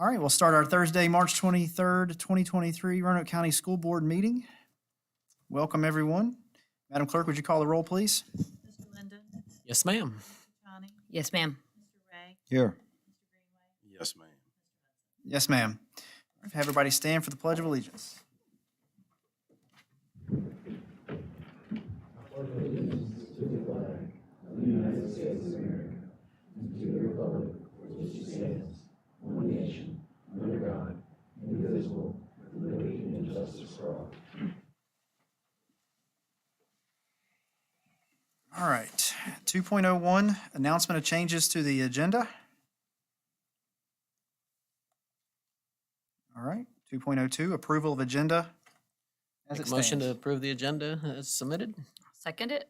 All right, we'll start our Thursday, March 23rd, 2023 Roanoke County School Board meeting. Welcome, everyone. Madam Clerk, would you call the roll, please? Mr. Linden? Yes, ma'am. Mr. Chani? Yes, ma'am. Mr. Ray? Here. Mr. Greenway? Yes, ma'am. Yes, ma'am. Have everybody stand for the Pledge of Allegiance. All right, 2.01, announcement of changes to the agenda. All right, 2.02, approval of agenda as Make it a motion to stands. approve the agenda as submitted? Second it?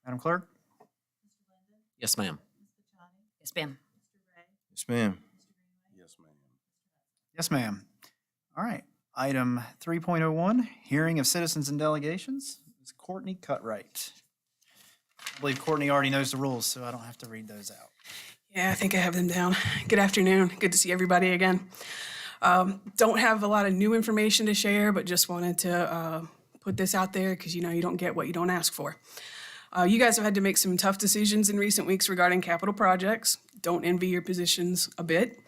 Madam Clerk? Mr. Linden? Yes, ma'am. Mr. Chani? Yes, ma'am. Mr. Ray? Yes, ma'am. Mr. Greenway? Yes, ma'am. Yes, ma'am. All right, item 3.01, hearing of citizens and delegations. Ms. Courtney Cutright. I believe Courtney already knows the rules, so I don't have to read those out. Yeah, I think I have them down. Good afternoon. Good to see everybody again. Don't have a lot of new information to share, but just wanted to put this out there because you know you don't get what you don't ask for. You guys have had to make some tough decisions in recent weeks regarding capital projects. Don't envy your positions a bit.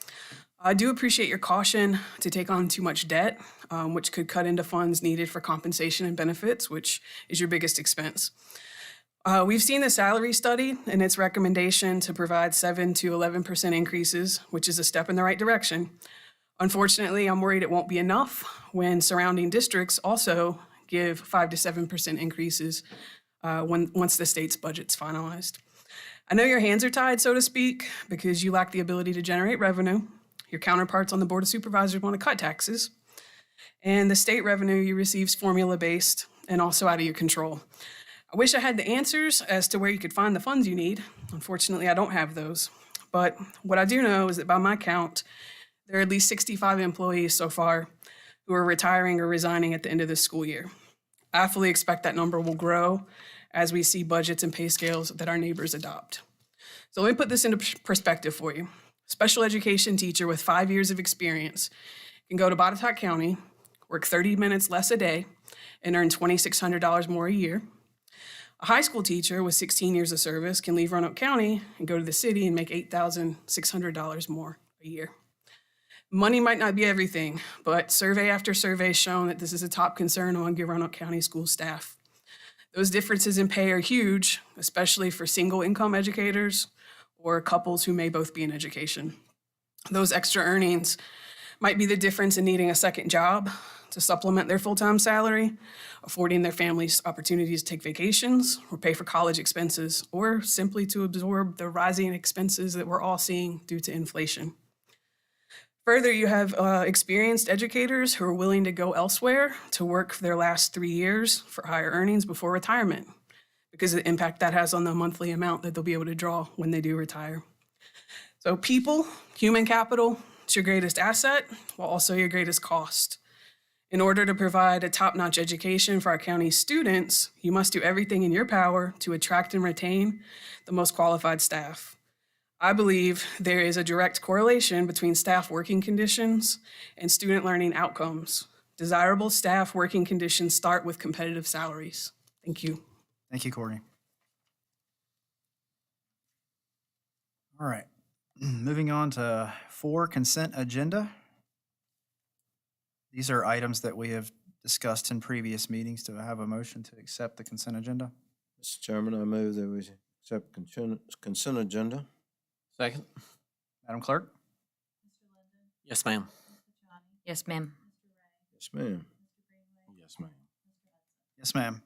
I do appreciate your caution to take on too much debt, which could cut into funds needed for compensation and benefits, which is your biggest expense. We've seen the salary study and its recommendation to provide 7 to 11% increases, which is a step in the right direction. Unfortunately, I'm worried it won't be enough when surrounding districts also give 5 to 7% increases once the state's budget's finalized. I know your hands are tied, so to speak, because you lack the ability to generate revenue. Your counterparts on the Board of Supervisors want to cut taxes. And the state revenue you receive is formula-based and also out of your control. I wish I had the answers as to where you could find the funds you need. Unfortunately, I don't have those. But what I do know is that by my count, there are at least 65 employees so far who are retiring or resigning at the end of this school year. I fully expect that number will grow as we see budgets and pay scales that our neighbors adopt. So let me put this into perspective for you. A special education teacher with 5 years of experience can go to Botetourt County, work 30 minutes less a day, and earn $2,600 more a year. A high school teacher with 16 years of service can leave Roanoke County and go to the city and make $8,600 more a year. Money might not be everything, but survey after survey has shown that this is a top concern among your Roanoke County school staff. Those differences in pay are huge, especially for single income educators or couples who may both be in education. Those extra earnings might be the difference in needing a second job to supplement their full-time salary, affording their families opportunities to take vacations or pay for college expenses, or simply to absorb the rising expenses that we're all seeing due to inflation. Further, you have experienced educators who are willing to go elsewhere to work for their last 3 years for higher earnings before retirement because of the impact that has on the monthly amount that they'll be able to draw when they do retire. So people, human capital, it's your greatest asset while also your greatest cost. In order to provide a top-notch education for our county's students, you must do everything in your power to attract and retain the most qualified staff. I believe there is a direct correlation between staff working conditions and student learning outcomes. Desirable staff working conditions start with competitive salaries. Thank you. Thank you, Courtney. All right, moving on to 4, consent agenda. These are items that we have discussed in previous meetings. Do I have a motion to accept the consent agenda? Mr. Chairman, I move that we accept consent agenda. Second? Madam Clerk? Mr. Linden? Yes, ma'am. Mr. Chani? Yes, ma'am. Mr. Ray? Yes, ma'am. Mr. Greenway? Yes, ma'am. Mr. Hudson? Yes, ma'am.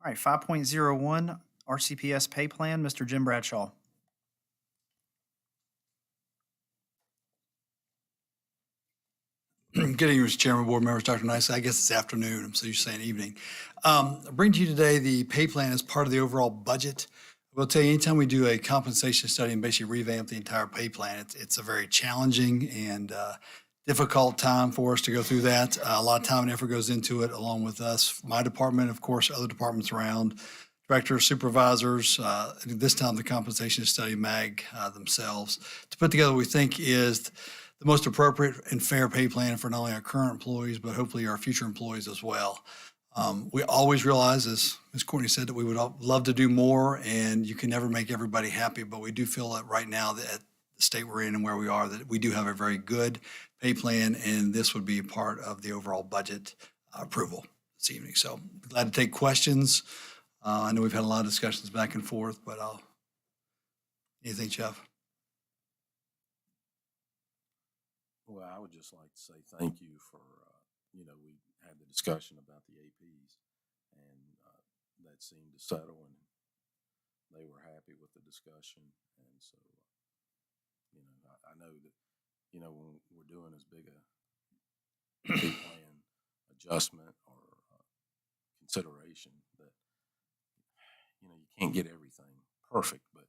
All right, 5.01, RCPS pay plan, Mr. Jim Bradshaw. Good evening, Mr. Chairman, board members, Dr. Nice. I guess it's afternoon, I'm so you're saying evening. I bring to you today the pay plan as part of the overall budget. I will tell you, anytime we do a compensation study and basically revamp the entire pay plan, it's a very challenging and difficult time for us to go through that. A lot of time and effort goes into it, along with us, my department, of course, other departments around, directors, supervisors, this time the compensation study MAG themselves, to put together what we think is the most appropriate and fair pay plan for not only our current employees, but hopefully our future employees as well. We always realize, as Ms. Courtney said, that we would love to do more, and you can never make everybody happy, but we do feel that right now that at the state we're in and where we are, that we do have a very good pay plan, and this would be a part of the overall budget approval this evening. So glad to take questions. I know we've had a lot of discussions back and forth, but anything, Jeff? Well, I would just like to say thank you for, we had the discussion about the APs, and that seemed to settle, and they were happy with the discussion. And so, I know that, when we're doing as big a pay plan adjustment or consideration, that, you can't get everything perfect, but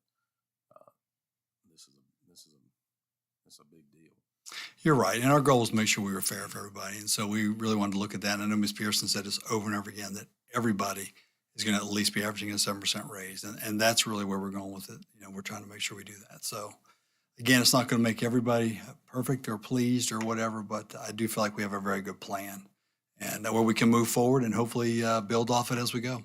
this is a big deal. You're right, and our goal is to make sure we were fair for everybody, and so we really wanted to look at that. And I know Ms. Pearson said this over and over again, that everybody is going to at least be averaging a 7% raise, and that's really where we're going with it. We're trying to make sure we do that. So again, it's not going to make everybody perfect or pleased or whatever, but I do feel like we have a very good plan, and where we can move forward and hopefully build off it as we go.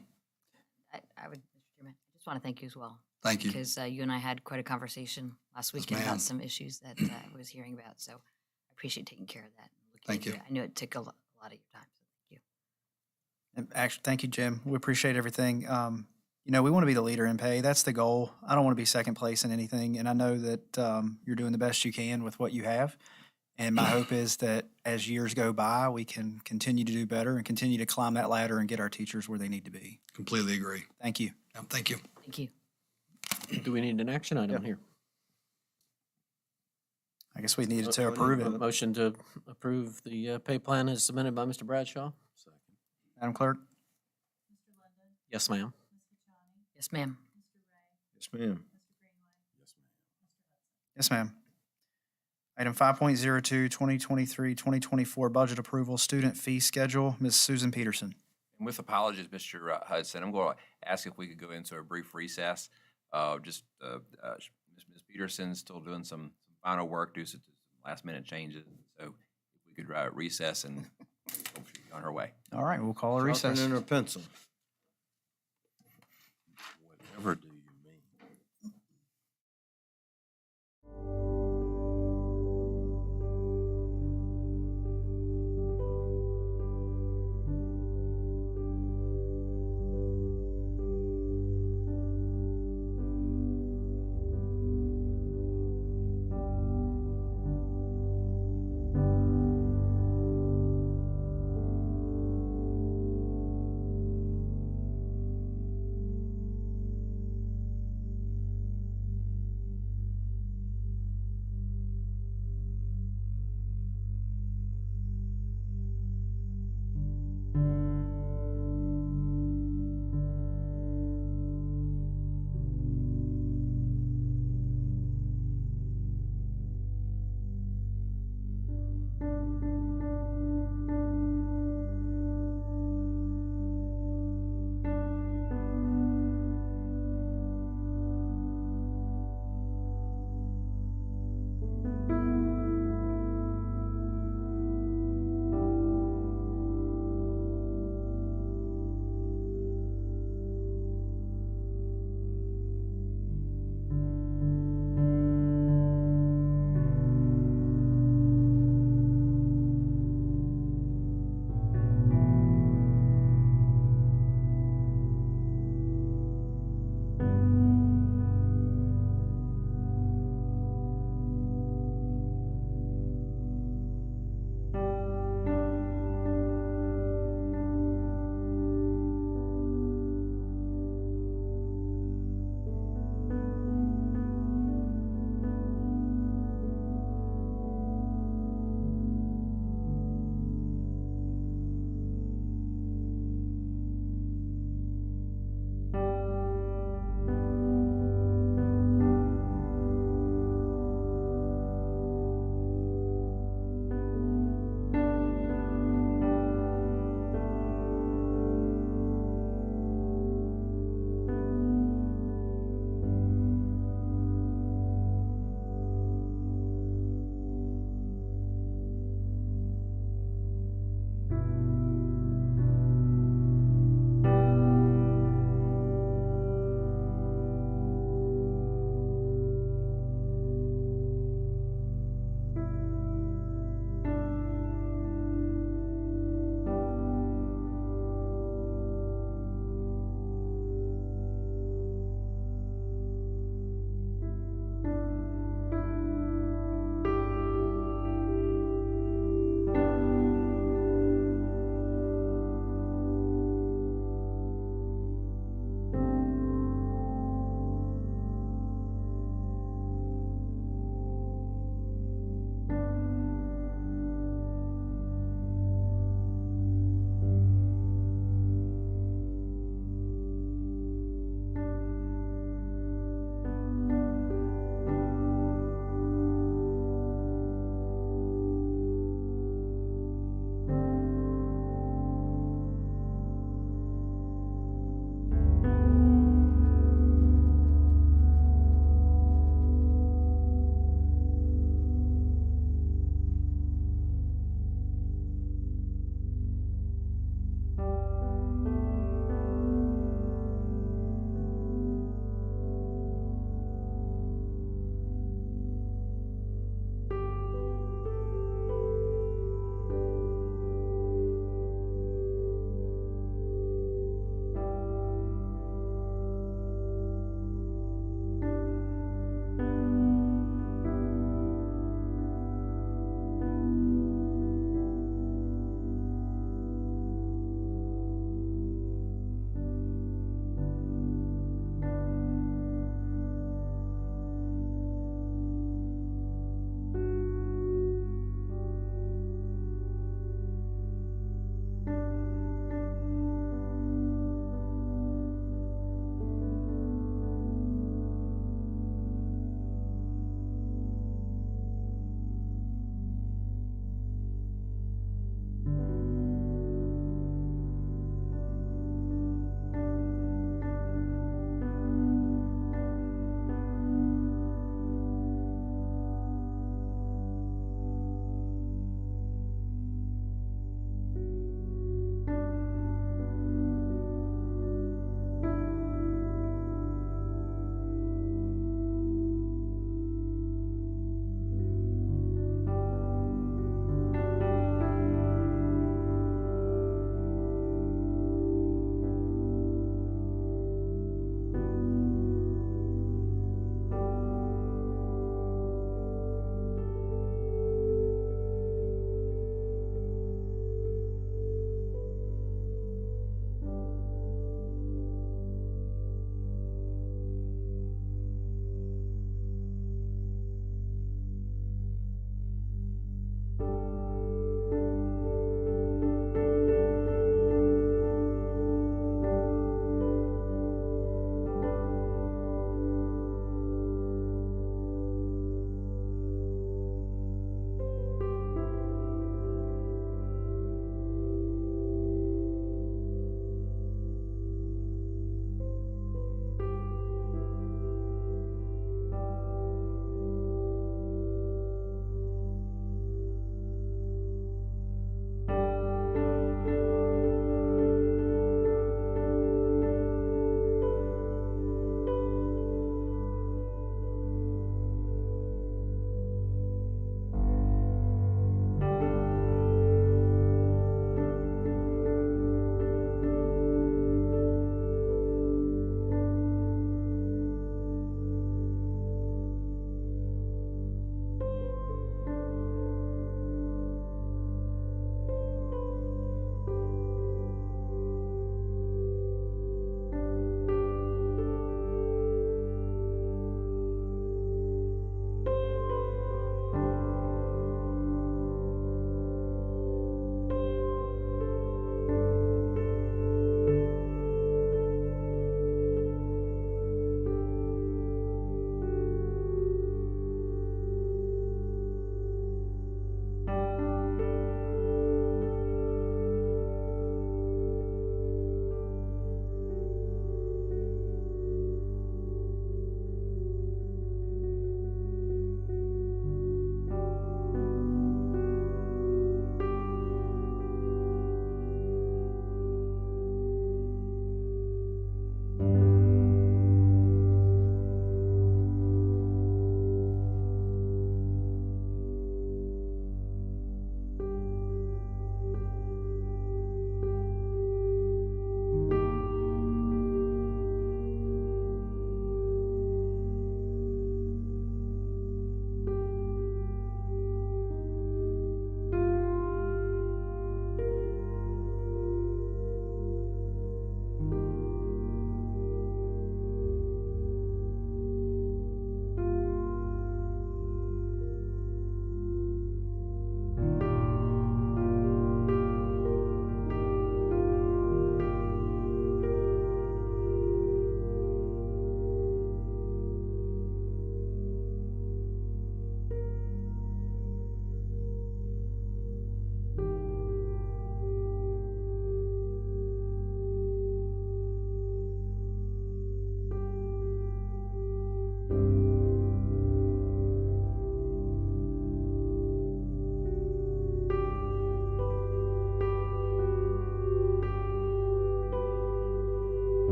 I would, Mr. Chairman, I just want to thank you as well. Thank you. Because you and I had quite a conversation last Yes, weekend ma'am. about some issues that I was hearing about. So I appreciate taking care of that. and looking Thank into you. it. I know it took a lot of your time. So thank you. And actually, thank you, Jim. We appreciate everything. We want to be the leader in pay. That's the goal. I don't want to be second place in anything. And I know that you're doing the best you can with what you have. And my hope is that as years go by, we can continue to do better and continue to climb that ladder and get our teachers where they need to be. Completely agree. Thank you. Yeah, thank you. Thank you. Do we need an action item here? I guess we needed to approve it. Motion to approve the pay plan as submitted by Mr. Bradshaw? Second. Madam Clerk? Mr. Linden, Yes, ma'am. Ms. Kachani, Yes, ma'am. Mr. Ray, Yes, ma'am. Mr. Greenway, Yes, ma'am. Mr. Hudson. Yes, ma'am. Item 5.02, 2023-2024 budget approval, student fee schedule. Ms. Susan Peterson. And with apologies, Mr. Hudson, I'm going to ask if we could go into a brief recess. Ms. Peterson's still doing some final work due to some last-minute changes. So if we could recess and hope she's on her way. All right, we'll call a recess. Sharpening her pencil. Whatever do you mean?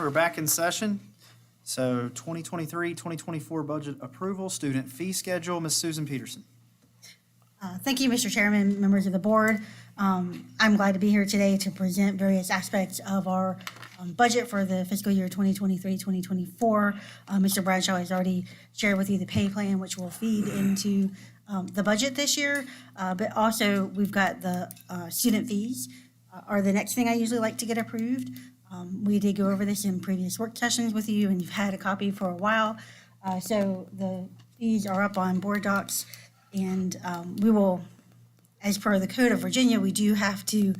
we're back in session. So 2023-2024 budget approval, student fee schedule, Ms. Susan Peterson. Thank you, Mr. Chairman, members of the board. I'm glad to be here today to present various aspects of our budget for the fiscal year 2023-2024. Mr. Bradshaw has already shared with you the pay plan, which will feed into the budget this year. But also, we've got the student fees are the next thing I usually like to get approved. We did go over this in previous work sessions with you, and you've had a copy for a while. So the fees are up on board docs, and we will, as per the Code of Virginia, we do have to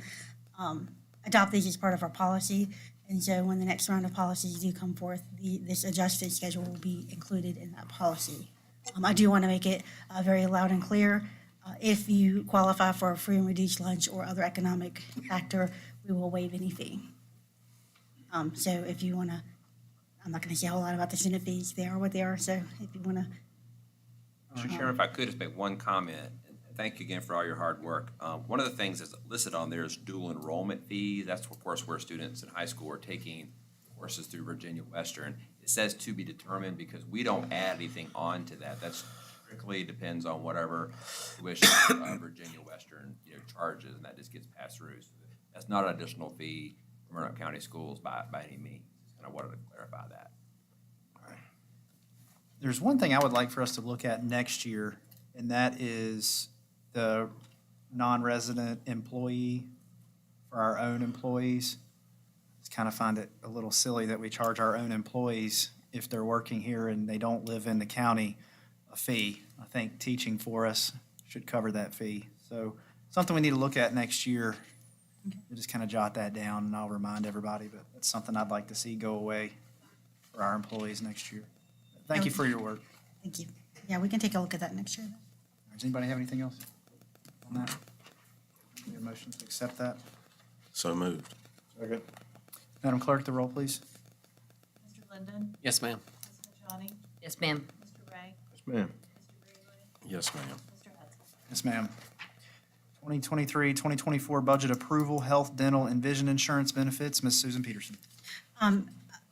adopt these as part of our policy. And so when the next round of policies do come forth, this adjusted schedule will be included in that policy. I do want to make it very loud and clear. If you qualify for a free and reduced lunch or other economic factor, we will waive any fee. So if you want to, I'm not going to say a whole lot about the student fees. They are what they are. So if you want to. Mr. Chairman, if I could just make one comment, and thank you again for all your hard work. One of the things that's listed on there is dual enrollment fees. That's, of course, where students in high school are taking courses through Virginia Western. It says to be determined because we don't add anything on to that. That's strictly depends on whatever tuition Virginia Western charges, and that just gets passed through. So that's not an additional fee from Roanoke County Schools by any means. And I wanted to clarify that. There's one thing I would like for us to look at next year, and that is the non-resident employee for our own employees. Just kind of find it a little silly that we charge our own employees, if they're working here and they don't live in the county, a fee. I think teaching for us should cover that fee. So something we need to look at next year. We'll just kind of jot that down, and I'll remind everybody, but that's something I'd like to see go away for our employees next year. Thank you for your work. Thank you. Yeah, we can take a look at that next year. Does anybody have anything else on that? Need a motion to accept that? So moved. Second. Madam Clerk, the roll, please. Mr. Linden? Yes, ma'am. Ms. Najani? Yes, ma'am. Mr. Ray? Yes, ma'am. Mr. Greenwood? Yes, ma'am. Mr. Hudson? Yes, ma'am. 2023-2024 budget approval, health, dental, and vision insurance benefits. Ms. Susan Peterson.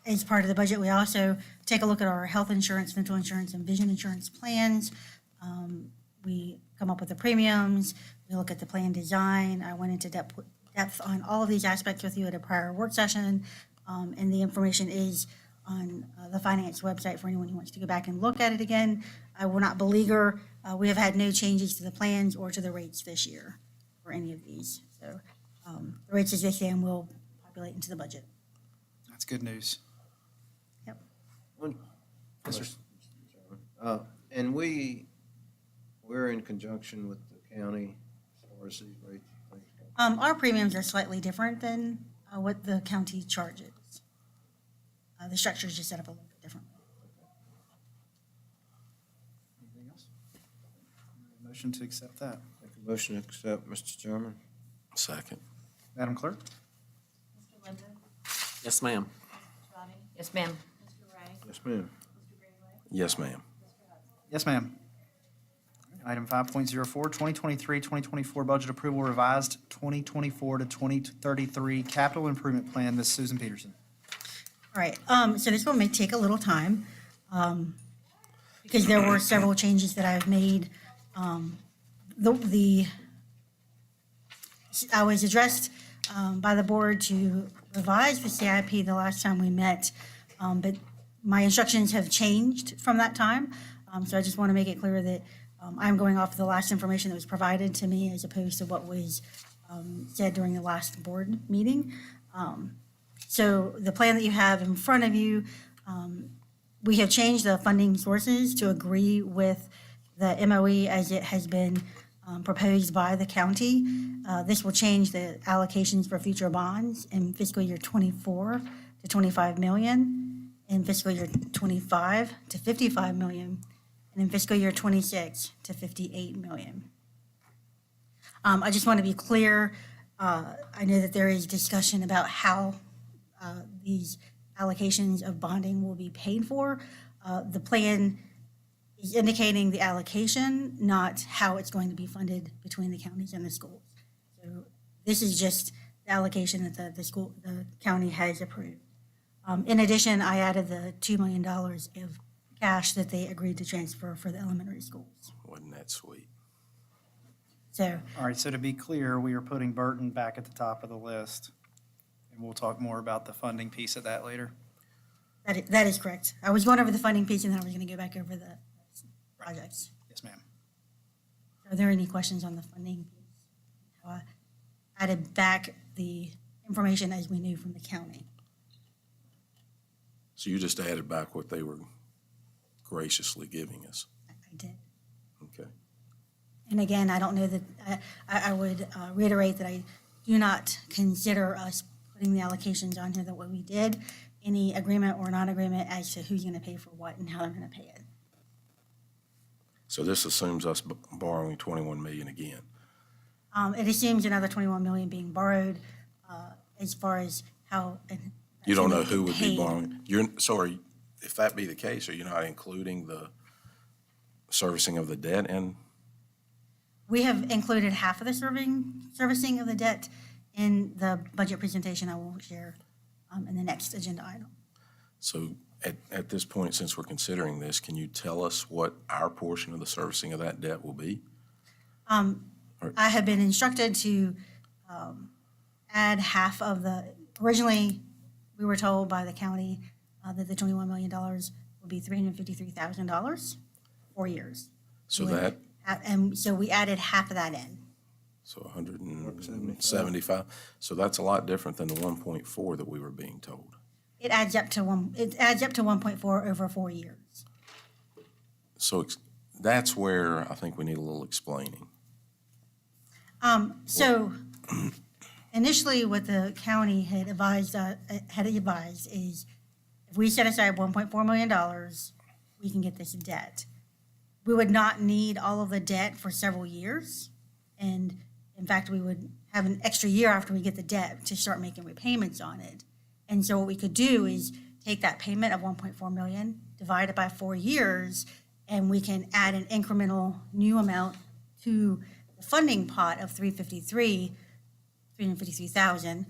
As part of the budget, we also take a look at our health insurance, dental insurance, and vision insurance plans. We come up with the premiums. We look at the plan design. I went into depth on all of these aspects with you at a prior work session. And the information is on the finance website for anyone who wants to go back and look at it again. I will not beleaguer. We have had no changes to the plans or to the rates this year for any of these. So the rates as they stand will populate into the budget. That's good news. Yep. One Yes, sir. question, Mr. Chairman. And we're in conjunction with the county as far as these rates and things go. Our premiums are slightly different than what the county charges. The structure is just set up a little bit differently. Anything else? Motion to accept that. Make a motion to accept, Mr. Chairman. Second. Madam Clerk? Mr. Linden? Yes, ma'am. Ms. Najani? Yes, ma'am. Mr. Ray? Yes, ma'am. Mr. Greenwood? Yes, ma'am. Mr. Hudson? Yes, ma'am. Item 5.04, 2023-2024 budget approval revised 2024 to 2033 capital improvement plan. Ms. Susan Peterson. All right, so this one may take a little time because there were several changes that I've made. I was addressed by the board to revise the CIP the last time we met, but my instructions have changed from that time. So I just want to make it clear that I'm going off the last information that was provided to me as opposed to what was said during the last board meeting. So the plan that you have in front of you, we have changed the funding sources to agree with the MOE as it has been proposed by the county. This will change the allocations for future bonds in fiscal year 24 to 25 million, in fiscal year 25 to 55 million, and in fiscal year 26 to 58 million. I just want to be clear. I know that there is discussion about how these allocations of bonding will be paid for. The plan is indicating the allocation, not how it's going to be funded between the counties and the schools. So this is just the allocation that the county has approved. In addition, I added the $2 million of cash that they agreed to transfer for the elementary schools. Wasn't that sweet? So, All right, so to be clear, we are putting Burton back at the top of the list. And we'll talk more about the funding piece of that later. that is correct. I was going over the funding piece and then I was going to go back over the projects. Yes, ma'am. Are there any questions on the funding piece? How I added back the information as we knew from the county. So you just added back what they were graciously giving us. I did. Okay. And again, I don't know that, I would reiterate that I do not consider us putting the allocations on here that what we did, any agreement or non-agreement as to who's going to pay for what and how they're going to pay it. So this assumes us borrowing 21 million again. It assumes another 21 million being borrowed, as far as how. You don't know who would be paid. borrowing. If that be the case, are you not including the servicing of the debt in? We have included half of the servicing of the debt in the budget presentation I will share in the next agenda item. So at this point, since we're considering this, can you tell us what our portion of the servicing of that debt will be? I have been instructed to add half of originally, we were told by the county that the $21 million would be $353,000, 4 years. So that, And so we added half of that in. so 175. So that's a lot different than the 1.4 that we were being told. It adds up to 1.4 over 4 years. So that's where I think we need a little explaining. So initially, what the county had advised is if we set aside $1.4 million, we can get this debt. We would not need all of the debt for several years. And in fact, we would have an extra year after we get the debt to start making repayments on it. And so what we could do is take that payment of $1.4 million, divide it by 4 years, and we can add an incremental new amount to the funding pot of $353,000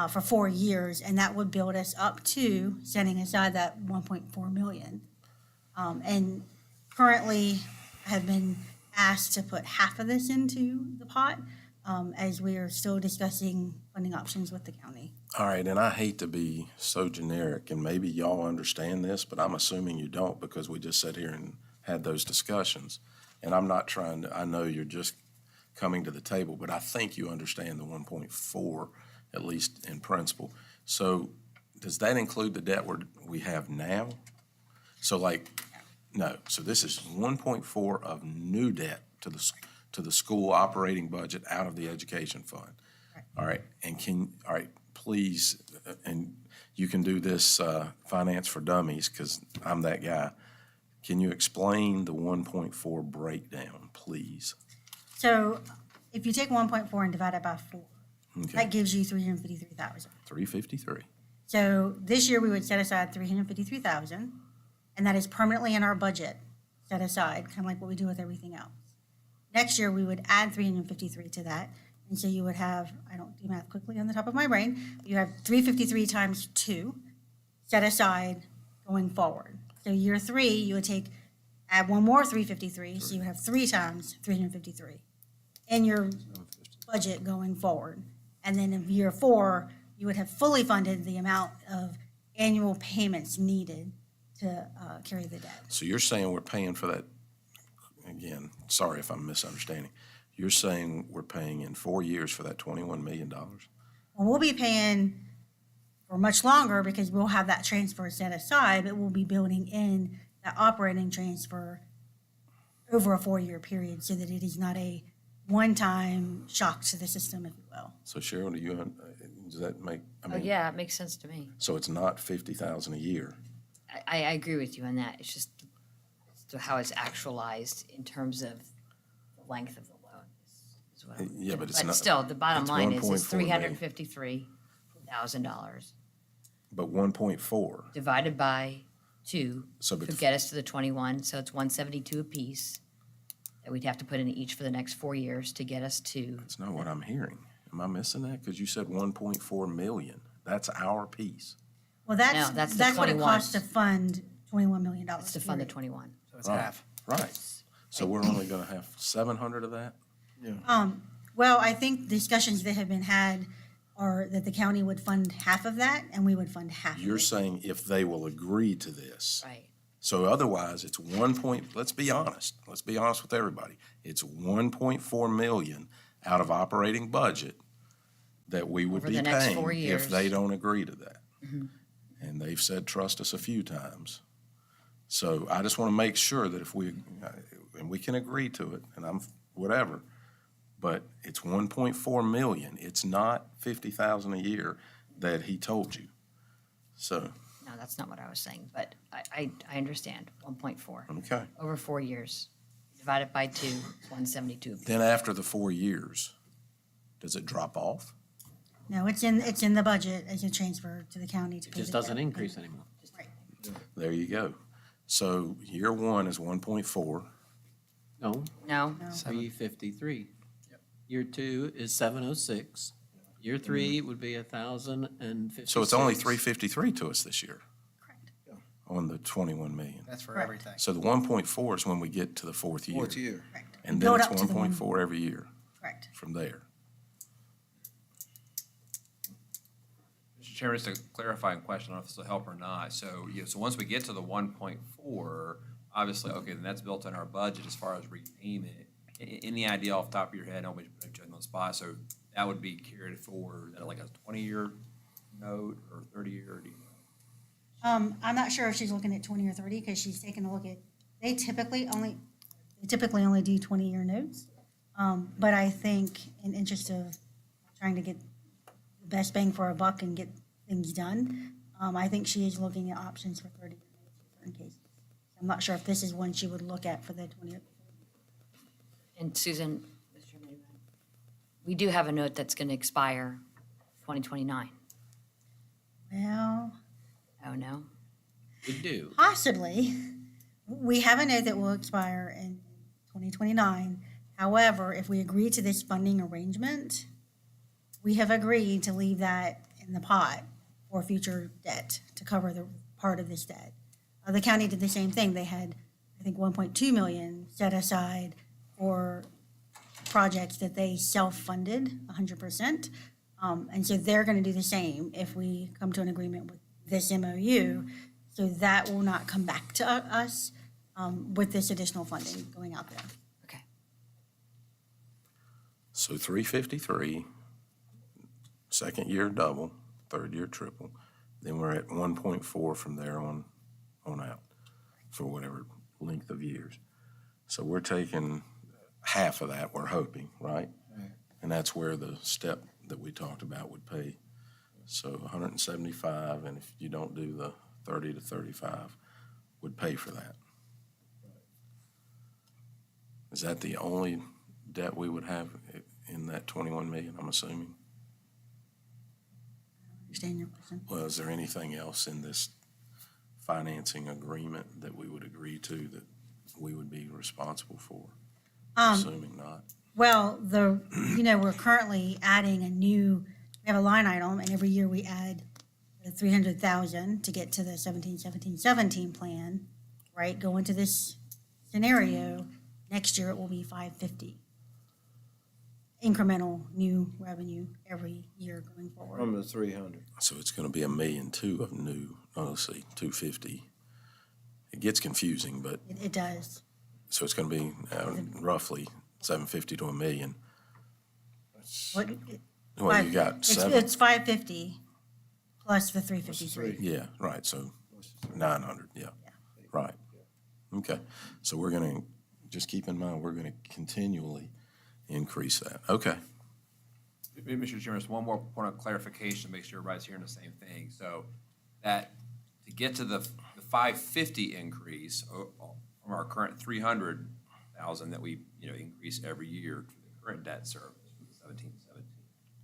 for 4 years, and that would build us up to setting aside that $1.4 million. And currently, I have been asked to put half of this into the pot as we are still discussing funding options with the county. All right, and I hate to be so generic, and maybe y'all understand this, but I'm assuming you don't because we just sat here and had those discussions. And I'm not trying to, I know you're just coming to the table, but I think you understand the 1.4, at least in principle. So does that include the debt we have now? So no, so this is 1.4 of new debt to the school operating budget out of the education fund. All right, and please, and you can do this finance for dummies because I'm that guy. Can you explain the 1.4 breakdown, please? So if you take 1.4 and divide it by 4, Okay, that gives you 353,000. 353. So this year we would set aside 353,000, and that is permanently in our budget set aside, kind of like what we do with everything else. Next year we would add 353 to that, and so you would have, I don't do math quickly on the top of my brain, but you have 353 times 2 set aside going forward. So year 3 you would add one more 353, so you would have 3 times 353 in your budget going forward. And then in year 4, you would have fully funded the amount of annual payments needed to carry the debt. So you're saying we're paying for that, again, sorry if I'm misunderstanding. You're saying we're paying in 4 years for that $21 million? Well, we'll be paying for much longer because we'll have that transfer set aside, but we'll be building in that operating transfer over a 4-year period so that it is not a one-time shock to the system, if you will. So Cheryl, does that make, Oh, yeah, it makes sense to me. so it's not $50,000 a year? I agree with you on that. It's just how it's actualized in terms of the length of the loan is what I'm. Yeah, but it's not. But still, the bottom it's line is $1.4 million. $353,000 But 1.4, divided by 2 So could bet- get us to the 21, so it's 172 apiece that we'd have to put in each for the next 4 years to get us to. that's not what I'm hearing. Am I missing that? Because you said 1.4 million. That's our piece. Well, No, that's the that's what it 21. costs to fund $21 million. It's to fund the period. 21. So it's Right, half. right. So we're only gonna have 700 of that? Well, I think discussions that have been had are that the county would fund half of that and we would fund half of You're it. saying if they will agree to this. Right. So otherwise, it's let's be honest with everybody. It's 1.4 million out of operating budget that we would Over be the next 4 paying if years. they don't agree to that. And they've said, trust us a few times. So I just want to make sure that if and we can agree to it, and whatever, but it's 1.4 million. It's not 50,000 a year that he told you. So, No, that's not what I was saying, but I understand, 1.4. okay. Over 4 years, divided by 2, it's 172. Then after the 4 years, does it drop off? No, it's in the budget as a transfer to the county to It pay just the doesn't debt. increase anymore. Right. There you go. So year one is 1.4. No, No, 353. Year 2 is 706. Year 3 would be 1,056. So it's only 353 to us this year Correct. on the 21 million. That's for Correct. everything. So the 1.4 is when we get to the fourth year. Fourth year. Correct. And Build then up it's to the 1.4 every year Correct. from there. Mr. Chairman, just a clarifying question, I don't know if this will help or not. So, so once we get to the 1.4, obviously, okay, then that's built in our budget as far as repayment. Any idea off the top of your head, nobody's put you on the spot, so that would be carried forward at like a 20-year note or 30-year? I'm not sure if she's looking at 20 or 30 because she's taking a look at, they typically only do 20-year notes. But I think in interest of trying to get the best bang for our buck and get things done, I think she is looking at options for 30 year notes in certain cases. I'm not sure if this is one she would look at for the 20 or and Susan, Mr. Chairman, we do have a note that's going to expire 2029. Well, Oh, no? We do. possibly. We have a note that will expire in 2029. However, if we agree to this funding arrangement, we have agreed to leave that in the pot for future debt to cover the part of this debt. The county did the same thing. They had, I think, 1.2 million set aside for projects that they self-funded 100%. And so they're going to do the same if we come to an agreement with this MOU. So that will not come back to us with this additional funding going out there. Okay. So 353, second year double, third year triple. Then we're at 1.4 from there on out for whatever length of years. So we're taking half of that, we're hoping, right? And that's where the step that we talked about would pay. So 175, and if you don't do the 30 to 35, would pay for that. Is that the only debt we would have in that 21 million, I'm assuming? Understand your question? Well, is there anything else in this financing agreement that we would agree to that we would be responsible for? Assuming not. Well, we're currently adding we have a line item, and every year we add the 300,000 to get to the 17 plan, right? Go into this scenario, next year it will be 550. Incremental new revenue every year going forward. From the 300. So it's gonna be $1.2 million of new, let's see, 250. It gets confusing, but, It does. so it's gonna be roughly 750 to $1 million. What- Well, you got It's- seven. It's 550 plus the 353. Yeah, right, so 900, yeah, right. Okay, so we're gonna, just keep in mind, we're gonna continually increase that. Okay, Mr. Chairman, just one more point of clarification to make sure everybody's hearing the same thing. So that, to get to the 550 increase from our current 300,000 that we, increase every year for the current debt service, 1717.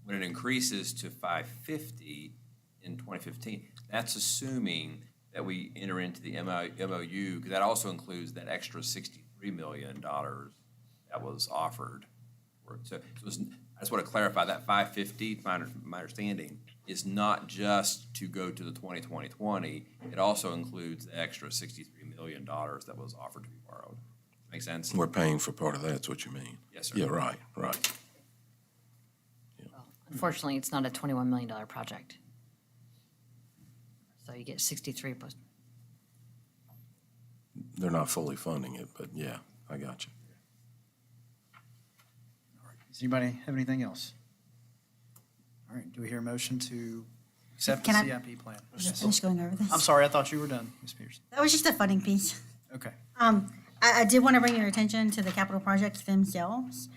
When it increases to 550 in 2015, that's assuming that we enter into the MOU, because that also includes that extra $63 million that was offered. So I just want to clarify that 550, my understanding, is not just to go to the 2020. It also includes the extra $63 million that was offered to be borrowed. Make sense? We're paying for part of that, that's what you mean? Yes, sir. Yeah, right, right. Unfortunately, it's not a $21 million project. So you get 63 plus. They're not fully funding it, but yeah, I got you. Does anybody have anything else? All right, do we hear a motion to accept the Can I- CIP plan? Finish going over this. I'm sorry, I thought you were done, Ms. Peterson. That was just a funding piece. Okay. I did want to bring your attention to the capital projects themselves.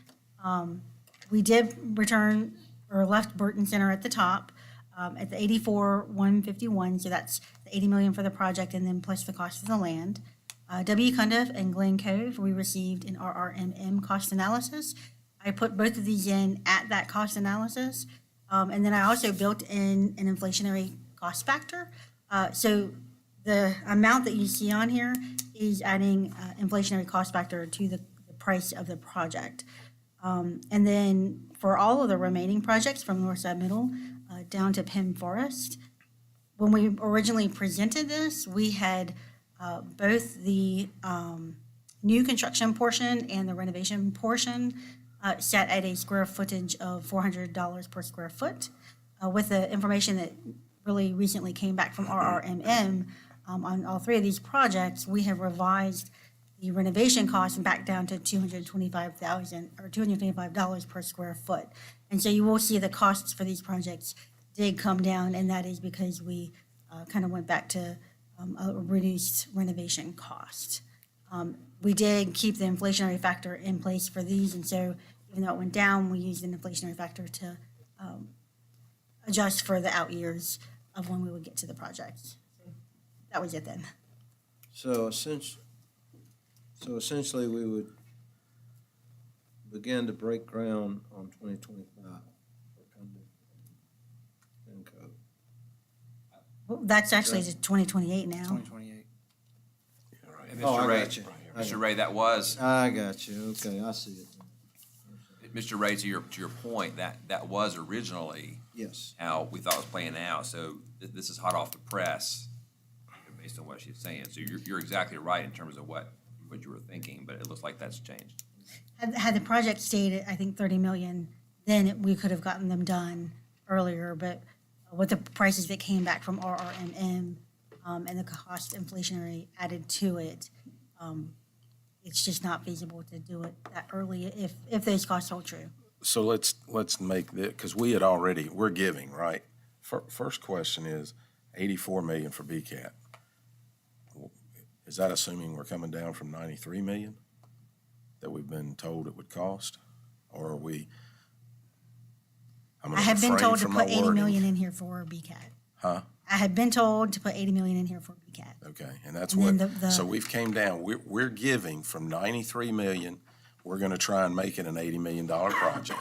We did return, or left Burton Center at the top, at the 84,151, so that's the 80 million for the project and then plus the cost of the land. W. Cundiff and Glen Cove, we received an RRMM cost analysis. I put both of these in at that cost analysis. And then I also built in an inflationary cost factor. So the amount that you see on here is adding inflationary cost factor to the price of the project. And then for all of the remaining projects from Northside Middle down to Penn Forest, when we originally presented this, we had both the new construction portion and the renovation portion set at a square footage of $400 per square foot. With the information that really recently came back from RRMM on all three of these projects, we have revised the renovation costs back down to $225 per square foot. And so you will see the costs for these projects did come down, and that is because we kind of went back to a reduced renovation cost. We did keep the inflationary factor in place for these, and so even though it went down, we used an inflationary factor to adjust for the out years of when we would get to the project. That was it then. So essentially, we would begin to break ground on 2025 for Cundiff. Well, that's actually to 2028 now. 2028. And Oh, I Mr. Ray, got you. Mr. Ray, that was, I got you, okay, I see it. Mr. Ray, to your point, that was originally Yes, how we thought it was playing out. So this is hot off the press based on what she's saying. So you're exactly right in terms of what you were thinking, but it looks like that's changed. Had the project stayed at, I think, 30 million, then we could have gotten them done earlier, but with the prices that came back from RRMM and the cost inflationary added to it, it's just not feasible to do it that early if those costs hold true. So let's make that, because we're giving, right? First question is 84 million for BCAT. Is that assuming we're coming down from 93 million that we've been told it would cost? Or are we? I'm I gonna have been refrain told to from my put 80 wording. million in here for BCAT. Huh? I had been told to put 80 million in here for BCAT. Okay, and that's And then what, the- so we've came down, we're giving from 93 million, we're gonna try and make it an $80 million project.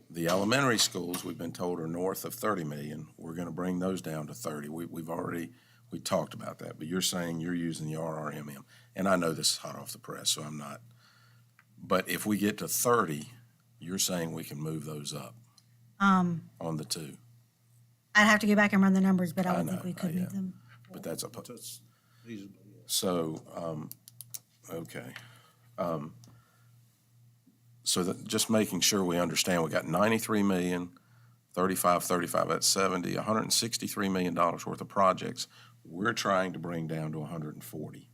The elementary schools, we've been told, are north of 30 million, we're gonna bring those down to 30. We talked about that, but you're saying you're using the RRMM, and I know this is hot off the press, so I'm not. But if we get to 30, you're saying we can move those up on the two, I'd have to go back and run the numbers, but I I would think know, we could yeah. move them. but that's a. that's feasible, yes. So, okay. So that, just making sure we understand, we got 93 million, 35, that's 70, $163 million worth of projects we're trying to bring down to 140.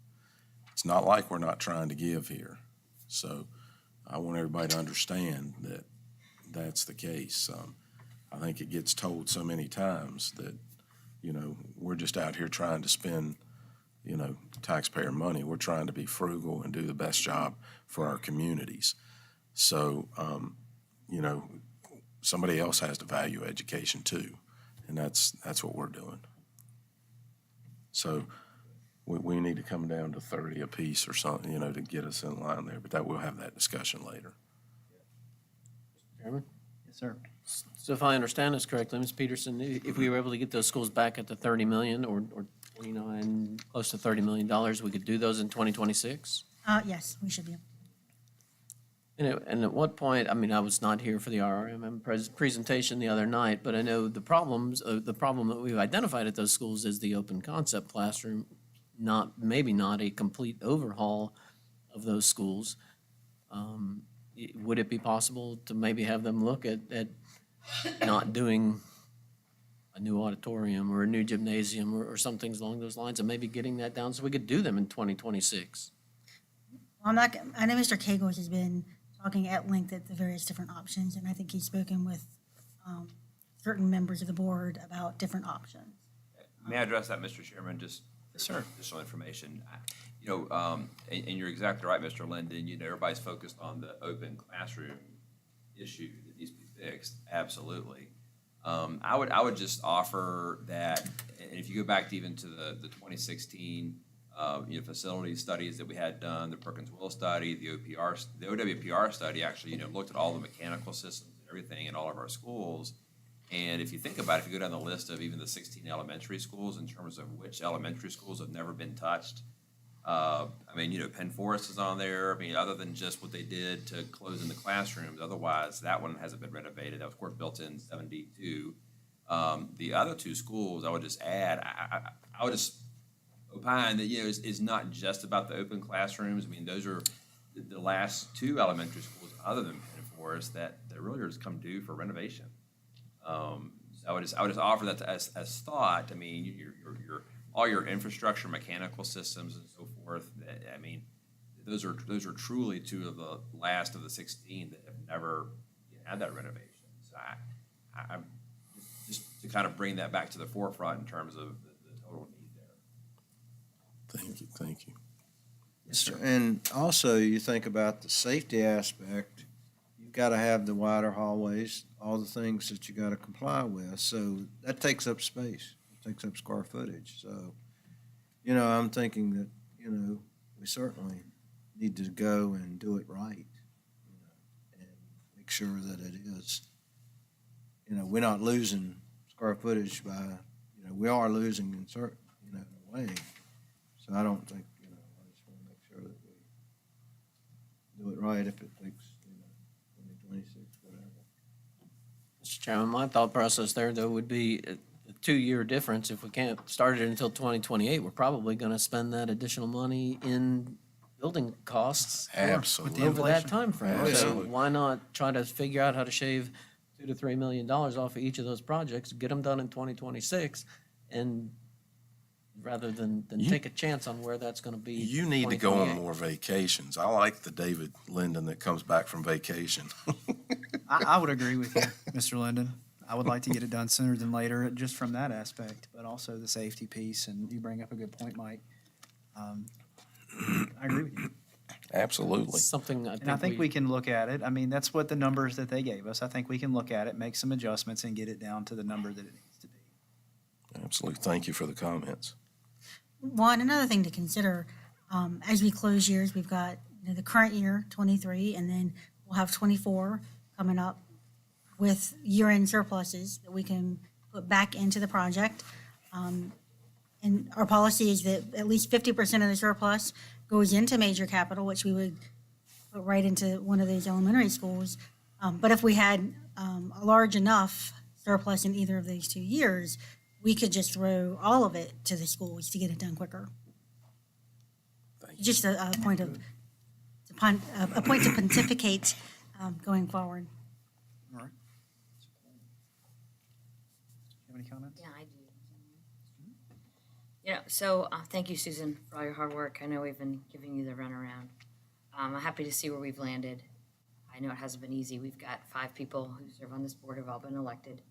It's not like we're not trying to give here. So I want everybody to understand that that's the case. I think it gets told so many times that, we're just out here trying to spend, taxpayer money. We're trying to be frugal and do the best job for our communities. So, somebody else has to value education too, and that's what we're doing. So we need to come down to 30 apiece or something, to get us in line there, but we'll have that discussion later. Chairman? Yes, sir. So if I understand this correctly, Ms. Peterson, if we were able to get those schools back at the 30 million or 29, close to $30 million, we could do those in 2026? Yes, we should be able. And at what point, I mean, I was not here for the RRMM presentation the other night, but I know the problem that we've identified at those schools is the open concept classroom, maybe not a complete overhaul of those schools. Would it be possible to maybe have them look at not doing a new auditorium or a new gymnasium or some things along those lines, and maybe getting that down so we could do them in 2026? I know Mr. Kagos has been talking at length at the various different options, and I think he's spoken with certain members of the board about different options. May I address that, Mr. Chairman? Just Sir. additional information. And you're exactly right, Mr. Linden. Everybody's focused on the open classroom issue that needs to be fixed. Absolutely. I would just offer that, and if you go back to even to the 2016 facility studies that we had done, the Perkins-Will study, the OWPR study actually looked at all the mechanical systems and everything in all of our schools. And if you think about it, if you go down the list of even the 16 elementary schools in terms of which elementary schools have never been touched, Penn Forest is on there. I mean, other than just what they did to close in the classrooms, otherwise that one hasn't been renovated. That was, of course, built in 72. The other two schools, I would just add, I would just opine that is not just about the open classrooms. I mean, those are the last two elementary schools other than Penn Forest that really are just come due for renovation. I would just offer that as thought. I mean, your all your infrastructure, mechanical systems, and so forth. I mean, those are truly two of the last of the 16 that have never had that renovation. So I just to kind of bring that back to the forefront in terms of the total need there. Thank you. Yes, sir. And also, you think about the safety aspect, you've got to have the wider hallways, all the things that you got to comply with. So that takes up space, it takes up square footage. So, I'm thinking that, we certainly need to go and do it right, and make sure that it is, we're not losing square footage by, we are losing in certain, in a way. So I don't think, I just want to make sure that we do it right if it takes, 2026, whatever. Mr. Chairman, my thought process there, though, would be a 2-year difference. If we can't start it until 2028, we're probably going to spend that additional money in building costs Absolutely. over that timeframe. So Absolutely. why not try to figure out how to shave $2 to $3 million off of each of those projects, get them done in 2026, and rather than take a chance on where that's going to be. You need to go on 2028. more vacations. I like the David Linden that comes back from vacation. I would agree with you, Mr. Linden. I would like to get it done sooner than later, just from that aspect, but also the safety piece, and you bring up a good point, Mike. I agree with you. Absolutely. Something And I think we can look at it. I mean, that's what the numbers that they gave us. I think we can look at it, make some adjustments, and get it down to the number that it needs to be. Absolutely. Thank you for the comments. Another thing to consider, as we close years, we've got, the current year, 23, and then we'll have 24 coming up with year-end surpluses that we can put back into the project. And our policy is that at least 50% of the surplus goes into major capital, which we would put right into one of those elementary schools. But if we had a large enough surplus in either of those 2 years, we could just throw all of it to the schools to get it done quicker. Thank you. Just a point to pontificate going forward. All right. Do you have any comments? Yeah, I do. So thank you, Susan, for all your hard work. I know we've been giving you the runaround. I'm happy to see where we've landed. I know it hasn't been easy. We've got 5 people who serve on this board who've all been elected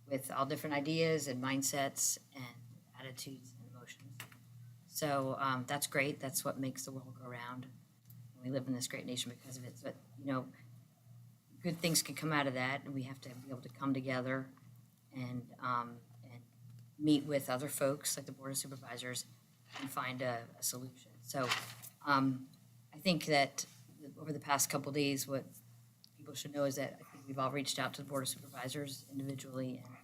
with all different ideas and mindsets and attitudes and emotions. So that's great. That's what makes the world go round. And we live in this great nation because of it. But, good things can come out of that, and we have to be able to come together and meet with other folks like the Board of Supervisors and find a solution. So I think that over the past couple of days, what people should know is that I think we've all reached out to the Board of Supervisors individually and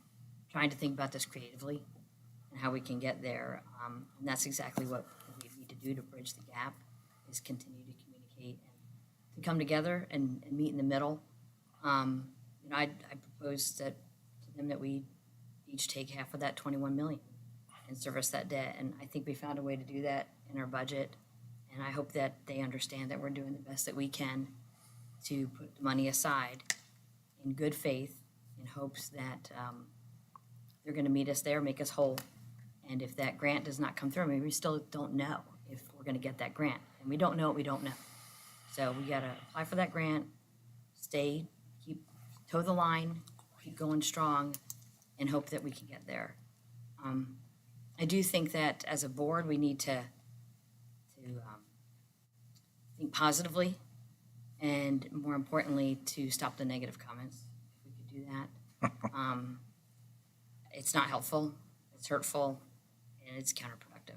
trying to think about this creatively and how we can get there. And that's exactly what we need to do to bridge the gap, is continue to communicate and to come together and meet in the middle. You know, I proposed that to them that we each take half of that 21 million and service that debt. And I think we found a way to do that in our budget. And I hope that they understand that we're doing the best that we can to put the money aside in good faith in hopes that they're going to meet us there, make us whole. And if that grant does not come through, I mean, we still don't know if we're going to get that grant. And we don't know what we don't know. So we got to apply for that grant, toe the line, keep going strong, and hope that we can get there. I do think that as a board, we need to think positively, and more importantly, to stop the negative comments. If we could do that. It's not helpful, it's hurtful, and it's counterproductive.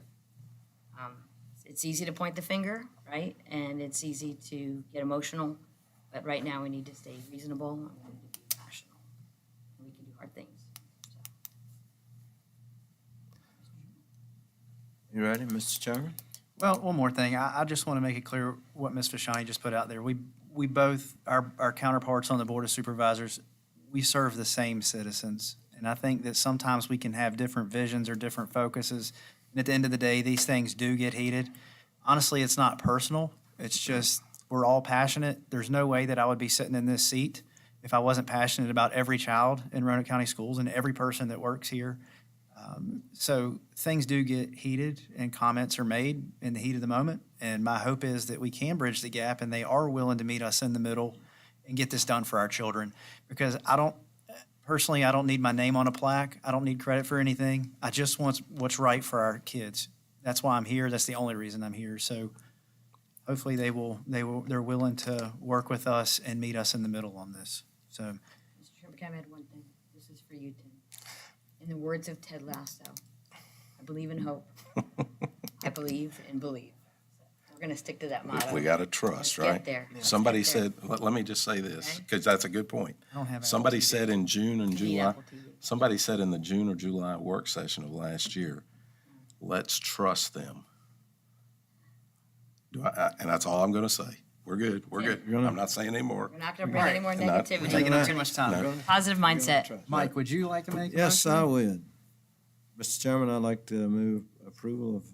It's easy to point the finger, right? And it's easy to get emotional, but right now we need to stay reasonable and we need to be rational, and we can do hard things. You ready, Mr. Chairman? Well, one more thing. I just want to make it clear what Ms. Fashani just put out there. We both, our counterparts on the Board of Supervisors, we serve the same citizens. And I think that sometimes we can have different visions or different focuses. And at the end of the day, these things do get heated. Honestly, it's not personal. It's just we're all passionate. There's no way that I would be sitting in this seat if I wasn't passionate about every child in Roanoke County Schools and every person that works here. So things do get heated and comments are made in the heat of the moment. And my hope is that we can bridge the gap and they are willing to meet us in the middle and get this done for our children. Because personally, I don't need my name on a plaque. I don't need credit for anything. I just want what's right for our kids. That's why I'm here. That's the only reason I'm here. So hopefully they're willing to work with us and meet us in the middle on this. So. Mr. Chairman, can I add one thing? This is for you, Tim. In the words of Ted Lasso, I believe in hope. I believe and believe. So we're going to stick to that motto. We got to trust, Let's right? get there. Let's Somebody get there. said, let me just say this, Okay. because that's a good point. I don't have Somebody Apple TV. said in June and You need July, Apple TV. somebody said in the June or July work session of last year, let's trust them. And that's all I'm going to say. We're good. We're good. I'm not saying anymore. We're not going to bring any more And not- negativity. Taking up too much time. No. Go ahead. Positive mindset. Mike, would you like to make a Yes, motion? I would. Mr. Chairman, I'd like to move approval of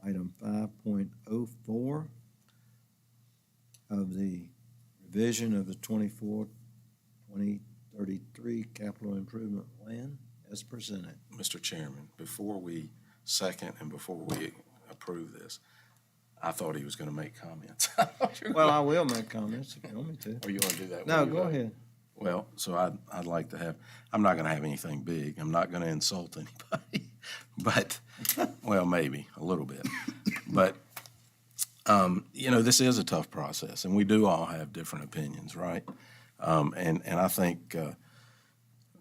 item 5.04 of the revision of the 2033 capital improvement plan as presented. Mr. Chairman, before we second and before we approve this, I thought he was going to make comments. Well, I will make comments if you want me to. Or you want to do that? No, when you go vote? ahead. Well, so I'd like to have, I'm not going to have anything big. I'm not going to insult anybody, but, well, maybe a little bit. But, you know, this is a tough process, and we do all have different opinions, right? And I think,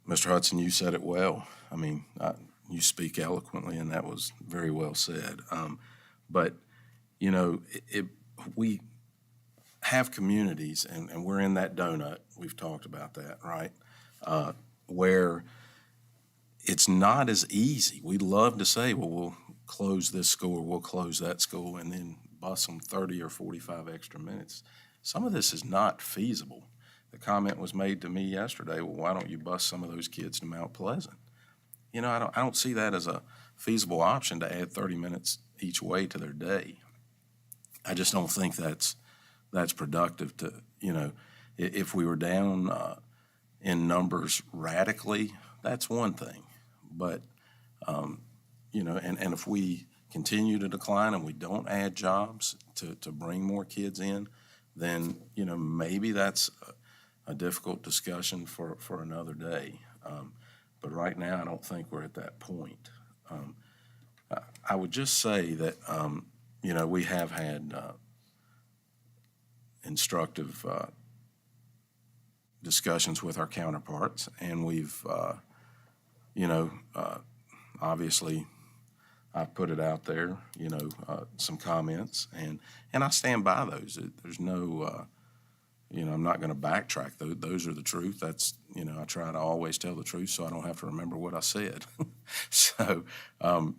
Mr. Hudson, you said it well. I mean, you speak eloquently, and that was very well said. But, you know, we have communities, and we're in that donut, we've talked about that, right? Where it's not as easy. We'd love to say, well, we'll close this school or we'll close that school and then bus them 30 or 45 extra minutes. Some of this is not feasible. The comment was made to me yesterday, well, why don't you bus some of those kids to Mount Pleasant? You know, I don't see that as a feasible option to add 30 minutes each way to their day. I just don't think that's productive to, you know, if we were down in numbers radically, that's one thing. But, you know, and if we continue to decline and we don't add jobs to bring more kids in, then, you know, maybe that's a difficult discussion for another day. But right now, I don't think we're at that point. I would just say that, you know, we have had instructive discussions with our counterparts, and we've, you know, obviously, I've put it out there, you know, some comments, and I stand by those. There's no, you know, I'm not going to backtrack. Those are the truth. That's, you know, I try to always tell the truth so I don't have to remember what I said. So,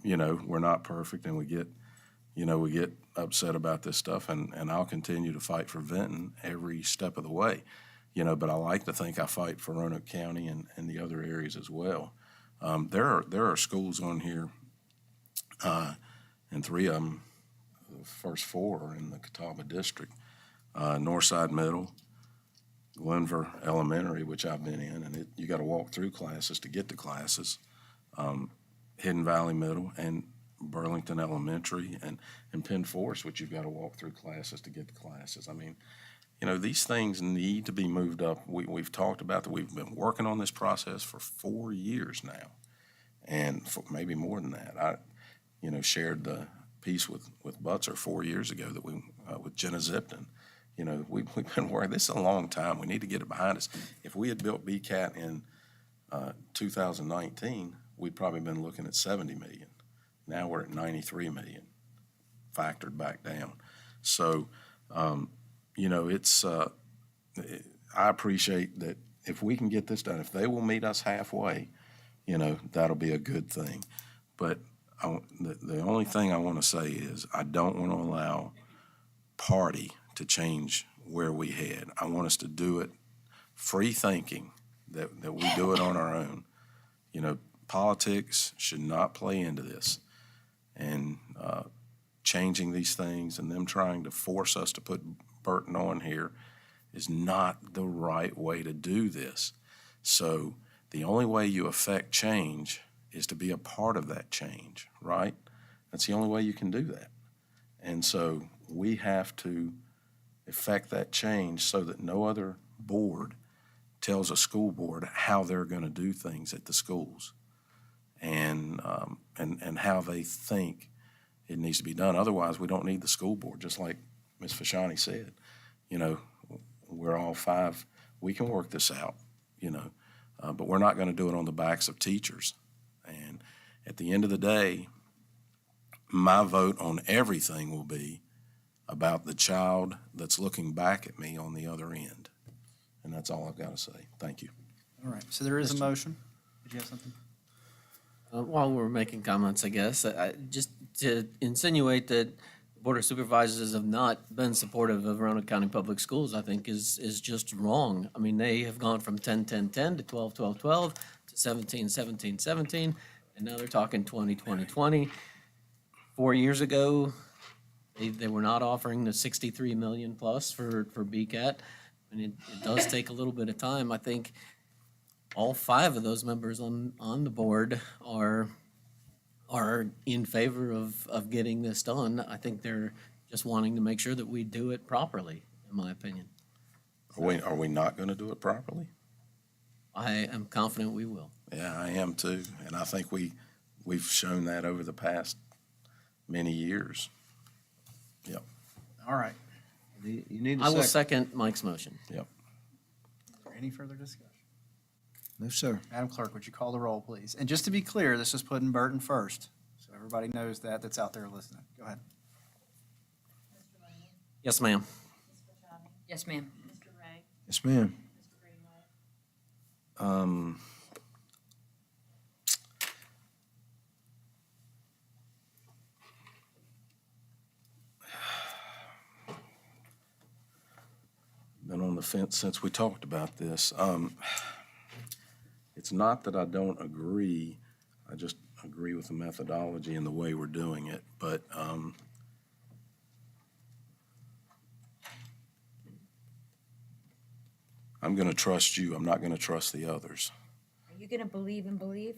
you know, we're not perfect, and we get we get upset about this stuff, and I'll continue to fight for Vinton every step of the way, but I like to think I fight for Roanoke County and the other areas as well. There are schools on here, and three of them, the first four are in the Catawba District. Northside Middle, Glenver Elementary, which I've been in, and you got to walk through classes to get to classes. Hidden Valley Middle and Burlington Elementary and Penn Forest, which you've got to walk through classes to get to classes. I mean, these things need to be moved up. We've talked about that. We've been working on this process for 4 years now, and for maybe more than that. I, shared the piece with Butzer 4 years ago that we with Jenna Zipton. We've been working. This is a long time. We need to get it behind us. If we had built BCAT in 2019, we'd probably been looking at 70 million. Now we're at 93 million, factored back down. So, it's, I appreciate that if we can get this done, if they will meet us halfway, that'll be a good thing. But the only thing I want to say is I don't want to allow party to change where we head. I want us to do it free thinking, that we do it on our own. Politics should not play into this. And changing these things and them trying to force us to put Burton on here is not the right way to do this. So the only way you affect change is to be a part of that change, right? That's the only way you can do that. And so we have to effect that change so that no other board tells a school board how they're going to do things at the schools and how they think it needs to be done. Otherwise, we don't need the school board, just like Ms. Fashani said. We're all five. We can work this out, but we're not going to do it on the backs of teachers. And at the end of the day, my vote on everything will be about the child that's looking back at me on the other end. And that's all I've got to say. Thank you. All right, so there is a motion. Did you have something? While we're making comments, I guess, just to insinuate that the Board of Supervisors have not been supportive of Roanoke County Public Schools, I think is just wrong. I mean, they have gone from 10-10-10 to 12-12-12 to 17-17-17, and now they're talking 20-20-20. 4 years ago, they were not offering the 63 million plus for BCAT. And it does take a little bit of time. I think all five of those members on the board are in favor of getting this done. I think they're just wanting to make sure that we do it properly, in my opinion. Are we not going to do it properly? I am confident we will. Yeah, I am too. And I think we've shown that over the past many years. Yep. All right. You need a I will second. second Mike's motion. Yep. Is there any further discussion? No, sir. Madam Clerk, would you call the roll, please? And just to be clear, this is putting Burton first, so everybody knows that's out there listening. Go ahead. Mr. Lincoln? Yes, ma'am. Ms. Fashani? Yes, ma'am. Mr. Ray? Yes, ma'am. Mr. Greenway? Been on the fence since we talked about this. It's not that I don't agree, I just agree with the methodology and the way we're doing it, but I'm going to trust you. I'm not going to trust the others. Are you gonna believe and believe?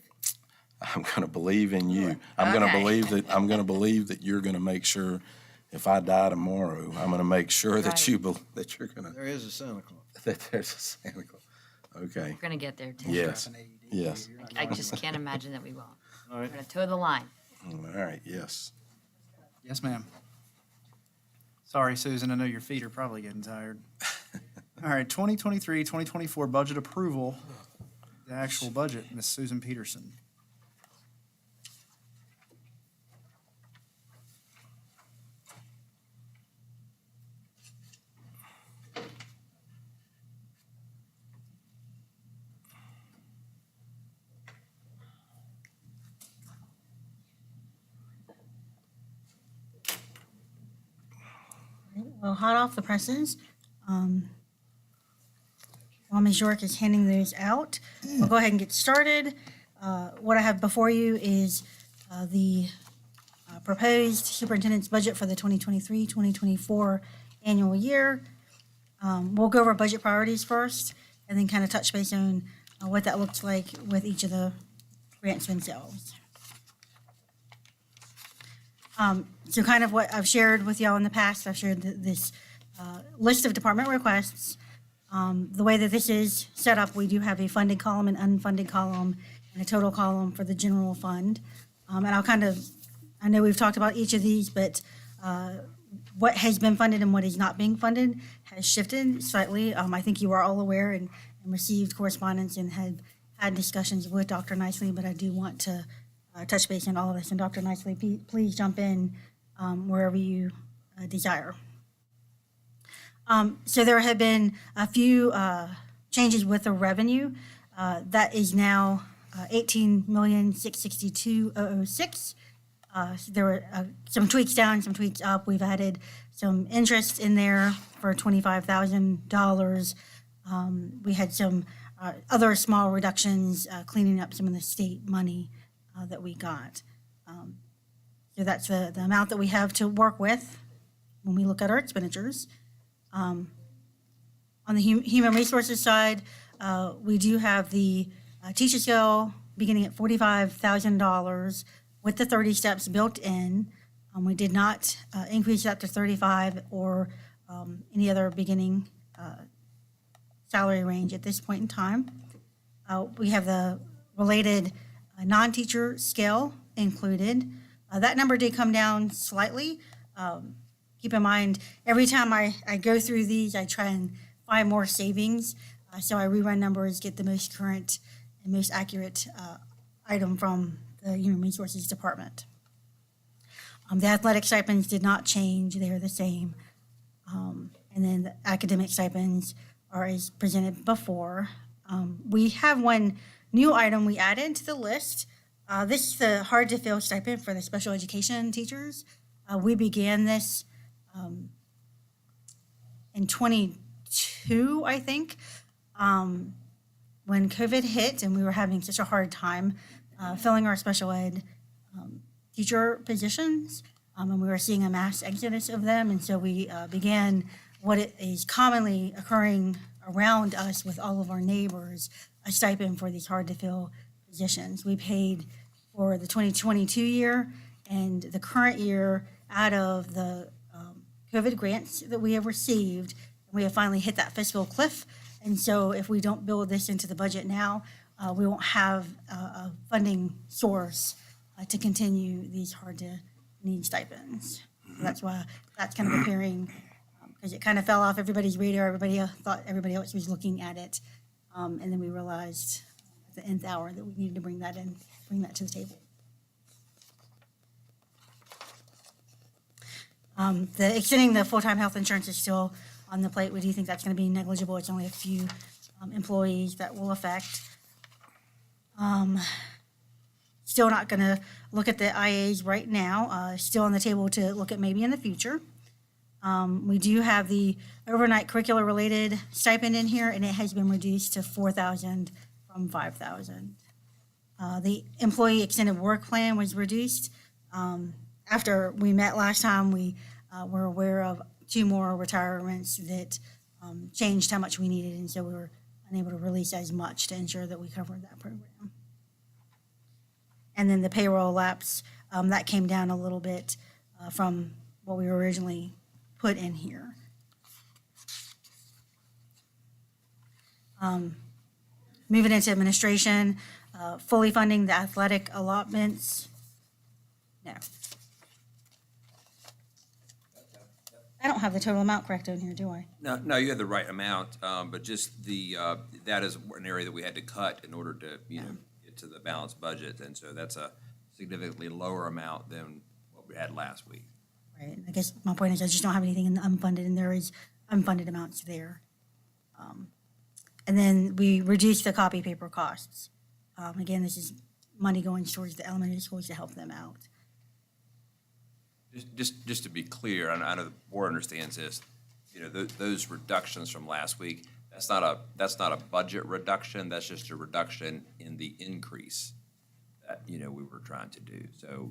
I'm going to believe in you. I'm going to Okay. believe that you're going to make sure if I die tomorrow, I'm going to make sure that Right. that you're going to, There is a Santa Claus. that there's a Santa Claus. Okay. We're gonna get there too. Yes. An AED, Yes. you're not I going just can't imagine that we won't. All We're right. gonna toe the line. All right, yes. Yes, ma'am. Sorry, Susan, I know your feet are probably getting tired. All right, 2023, 2024 budget approval, the actual budget, Ms. Susan Peterson. well, hot off the presses. While Ms. York is handing those out, we'll go ahead and get started. What I have before you is the proposed superintendent's budget for the 2023-2024 annual year. We'll go over budget priorities first, and then kind of touch base on what that looks like with each of the grants themselves. So kind of what I've shared with y'all in the past, I've shared this list of department requests. The way that this is set up, we do have a funded column, an unfunded column, and a total column for the general fund. And I know we've talked about each of these, but what has been funded and what is not being funded has shifted slightly. I think you are all aware and received correspondence and had discussions with Dr. Nicely, but I do want to touch base on all of this. And Dr. Nicely, please jump in wherever you desire. So there have been a few changes with the revenue. That is now $18,662,006. There were some tweaks down, some tweaks up. We've added some interest in there for $25,000. We had some other small reductions, cleaning up some of the state money that we got. So that's the amount that we have to work with when we look at our expenditures. On the human resources side, we do have the teacher scale beginning at $45,000 with the 30 steps built in. We did not increase that to 35 or any other beginning salary range at this point in time. We have the related non-teacher scale included. That number did come down slightly. Keep in mind, every time I go through these, I try and find more savings. So I rerun numbers, get the most current and most accurate item from the Human Resources Department. The athletic stipends did not change. They are the same. And then the academic stipends are as presented before. We have one new item we added to the list. This is the hard-to-fill stipend for the special education teachers. We began this in 22, I think, when COVID hit and we were having such a hard time filling our special ed teacher positions, and we were seeing a mass exodus of them. And so we began what is commonly occurring around us with all of our neighbors, a stipend for these hard-to-fill positions. We paid for the 2022 year and the current year out of the COVID grants that we have received. We have finally hit that fiscal cliff. And so if we don't build this into the budget now, we won't have a funding source to continue these hard-to-need stipends. So that's why that's kind of appearing, because it kind of fell off everybody's radar. Everybody thought everybody else was looking at it. And then we realized at the nth hour that we needed to bring that to the table. The extending the full-time health insurance is still on the plate. We do think that's going to be negligible. It's only a few employees that will affect. Still not going to look at the IAs right now. Still on the table to look at maybe in the future. We do have the overnight curricular-related stipend in here, and it has been reduced to $4,000 from $5,000. The employee extended work plan was reduced. After we met last time, we were aware of 2 more retirements that changed how much we needed, and so we were unable to release as much to ensure that we covered that program. And then the payroll lapse, that came down a little bit from what we originally put in here. Moving into administration, fully funding the athletic allotments. No. I don't have the total amount correct on here, do I? No, you have the right amount, but just that is an area that we had to cut in order to, get to the balanced budget. And so that's a significantly lower amount than what we had last week. Right, I guess my point is I just don't have anything in the unfunded, and there is unfunded amounts there. And then we reduced the copy paper costs. Again, this is money going towards the elementary schools to help them out. Just to be clear, and I know the board understands this, you know, those reductions from last week, that's not a budget reduction, that's just a reduction in the increase that, you know, we were trying to do. So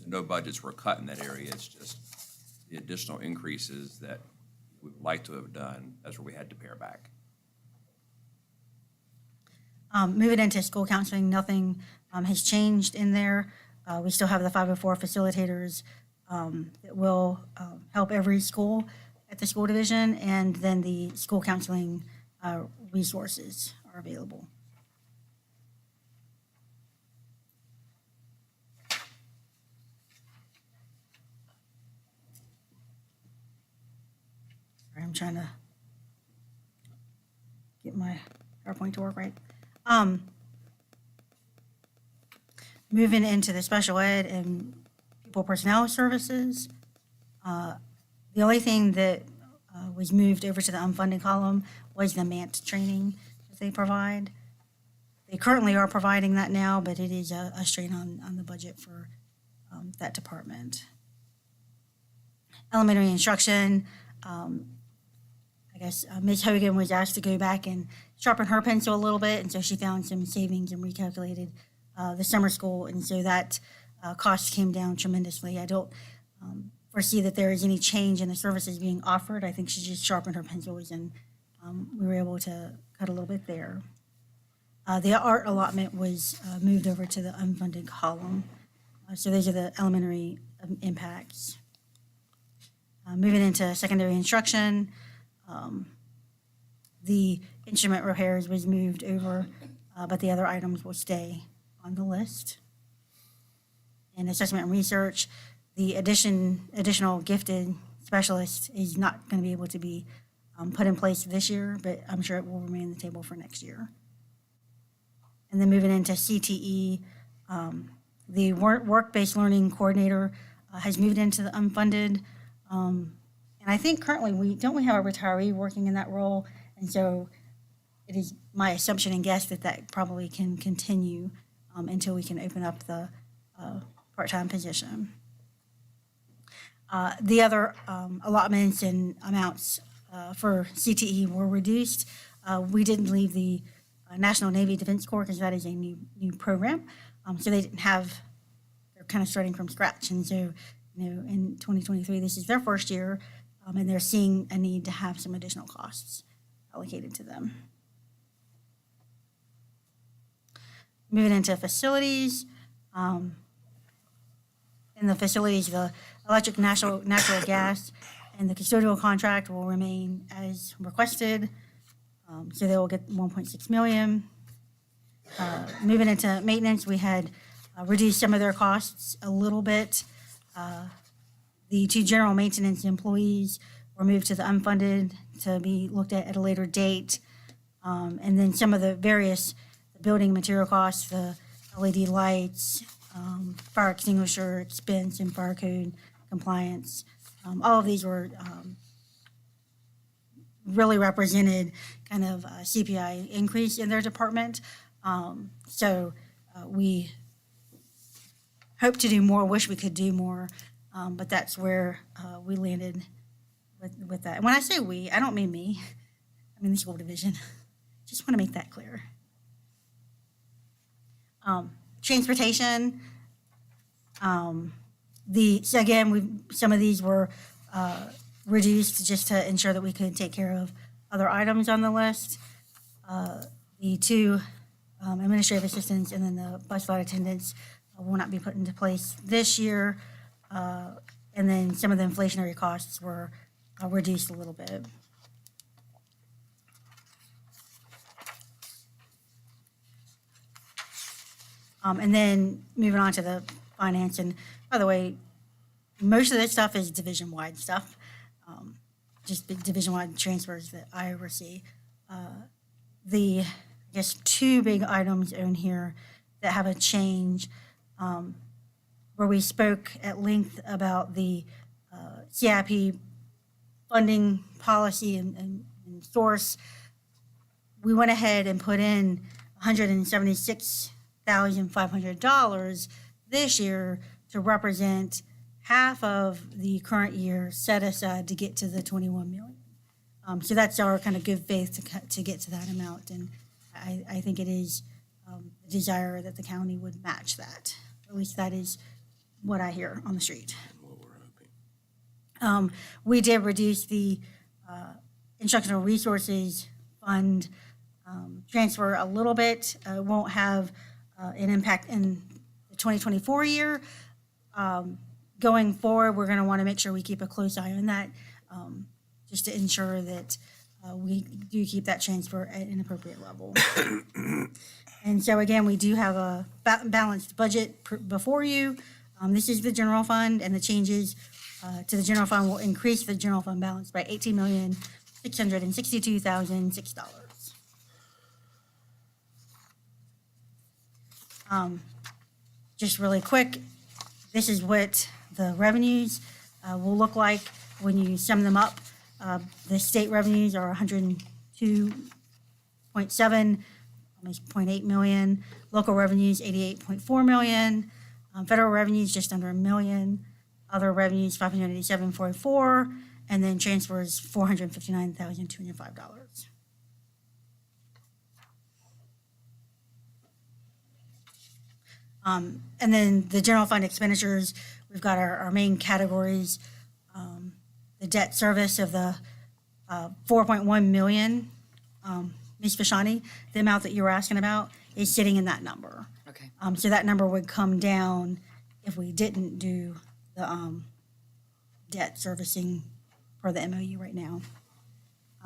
no budgets were cut in that area, it's just the additional increases that we would like to have done, that's where we had to pare back. Moving into school counseling, nothing has changed in there. We still have the 504 facilitators that will help every school at the school division, and then the school counseling resources are available. Sorry, I'm trying to get my PowerPoint to work right. Moving into the special ed and people personnel services, the only thing that was moved over to the unfunded column was the MANT training that they provide. They currently are providing that now, but it is a strain on the budget for that department. Elementary instruction, I guess Ms. Hogan was asked to go back and sharpen her pencil a little bit, and so she found some savings and recalculated the summer school, and so that cost came down tremendously. I don't foresee that there is any change in the services being offered. I think she just sharpened her pencils, and we were able to cut a little bit there. The art allotment was moved over to the unfunded column. So those are the elementary impacts. Moving into secondary instruction, the instrument repairs was moved over, but the other items will stay on the list. In assessment and research, the additional gifted specialist is not going to be able to be put in place this year, but I'm sure it will remain on the table for next year. And then moving into CTE, the work-based learning coordinator has moved into the unfunded. And I think currently we have a retiree working in that role, and so it is my assumption and guess that probably can continue until we can open up the part-time position. The other allotments and amounts for CTE were reduced. We didn't leave the National Navy Defense Corps because that is a new program. So they didn't have, they're kind of starting from scratch. And so, in 2023, this is their first year, and they're seeing a need to have some additional costs allocated to them. Moving into facilities. In the facilities, the electric, natural gas, and the custodial contract will remain as requested. So they will get 1.6 million. Moving into maintenance, we had reduced some of their costs a little bit. The 2 general maintenance employees were moved to the unfunded to be looked at a later date. And then some of the various building material costs, the LED lights, fire extinguisher expense, and fire code compliance. All of these were really represented kind of a CPI increase in their department. So we hope to do more, wish we could do more, but that's where we landed with that. And when I say we, I don't mean me. I mean the school division. Just want to make that clear. Transportation. So again, some of these were reduced just to ensure that we could take care of other items on the list. The 2 administrative assistants and then the bus flight attendants will not be put into place this year. And then some of the inflationary costs were reduced a little bit. And then moving on to the finance, and by the way, most of this stuff is division-wide stuff, just big division-wide transfers that I oversee. The, I guess, 2 big items in here that have a change, where we spoke at length about the CIP funding policy and source. We went ahead and put in $176,500 this year to represent half of the current year set aside to get to the 21 million. So that's our kind of good faith to get to that amount. And I think it is a desire that the county would match that. At least that is what I hear on the street. What we're hoping. We did reduce the instructional resources fund transfer a little bit. Won't have an impact in the 2024 year. Going forward, we're going to want to make sure we keep a close eye on that, just to ensure that we do keep that transfer at an appropriate level. And so again, we do have a balanced budget before you. This is the general fund, and the changes to the general fund will increase the general fund balance by $18,662,006. Just really quick, this is what the revenues will look like when you sum them up. The state revenues are 102.7, almost 0.8 million. Local revenues, 88.4 million. Federal revenues, just under $1 million. Other revenues, 587.4, and then transfers, $459,205. And then the general fund expenditures, we've got our main categories. The debt service of the 4.1 million, Ms. Fashani, the amount that you were asking about is sitting in that number. Okay. So that number would come down if we didn't do the debt servicing for the MOU right now.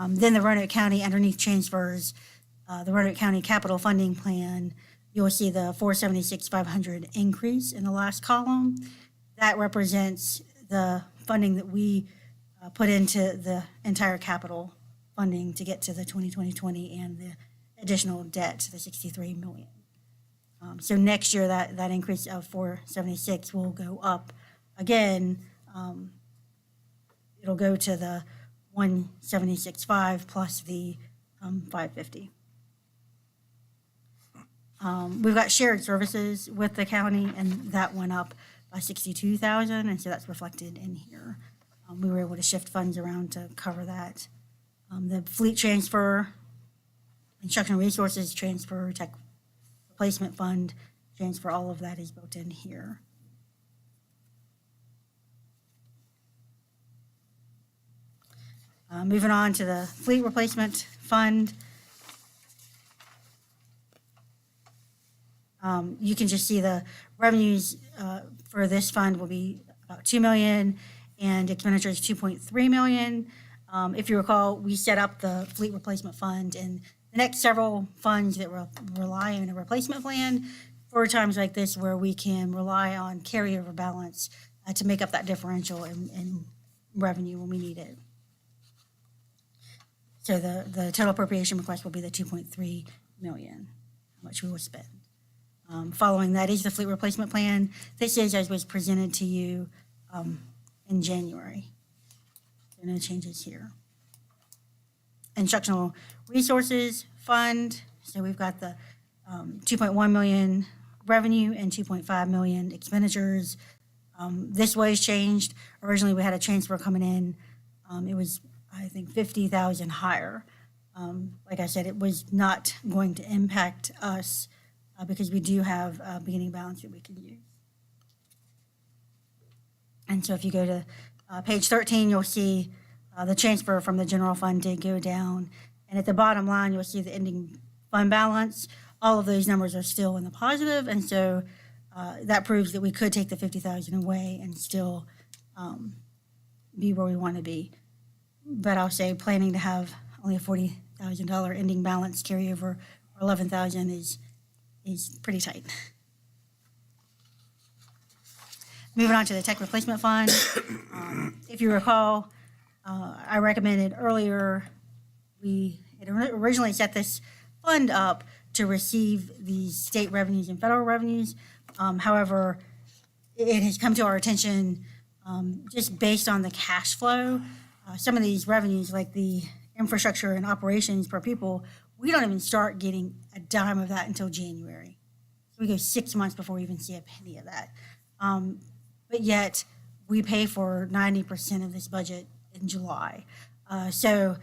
Then the Roanoke County underneath transfers, the Roanoke County Capital Funding Plan, you'll see the 476,500 increase in the last column. That represents the funding that we put into the entire capital funding to get to the 2020 and the additional debt to the 63 million. So next year, that increase of 476 will go up again. It'll go to the 176.5 plus the 550. We've got shared services with the county, and that went up by 62,000, and so that's reflected in here. We were able to shift funds around to cover that. The fleet transfer, instructional resources transfer, tech replacement fund transfer, all of that is built in here. Moving on to the fleet replacement fund. You can just see the revenues for this fund will be about 2 million and expenditures 2.3 million. If you recall, we set up the fleet replacement fund, and the next several funds that rely on a replacement plan for times like this where we can rely on carryover balance to make up that differential in revenue when we need it. So the total appropriation request will be the 2.3 million, how much we will spend. Following that is the fleet replacement plan. This is as was presented to you in January. There are no changes here. Instructional resources fund. So we've got the 2.1 million revenue and 2.5 million expenditures. This was changed. Originally, we had a transfer coming in. It was, I think, 50,000 higher. Like I said, it was not going to impact us because we do have a beginning balance that we can use. And so if you go to page 13, you'll see the transfer from the general fund did go down. And at the bottom line, you'll see the ending fund balance. All of those numbers are still in the positive, and so that proves that we could take the 50,000 away and still be where we want to be. But I'll say planning to have only a $40,000 ending balance carryover, or 11,000 is pretty tight. Moving on to the tech replacement fund. If you recall, I recommended earlier, we had originally set this fund up to receive the state revenues and federal revenues. However, it has come to our attention just based on the cash flow. Some of these revenues, like the infrastructure and operations per pupil, we don't even start getting a dime of that until January. So we go 6 months before we even see a penny of that. But yet, we pay for 90% of this budget in July. So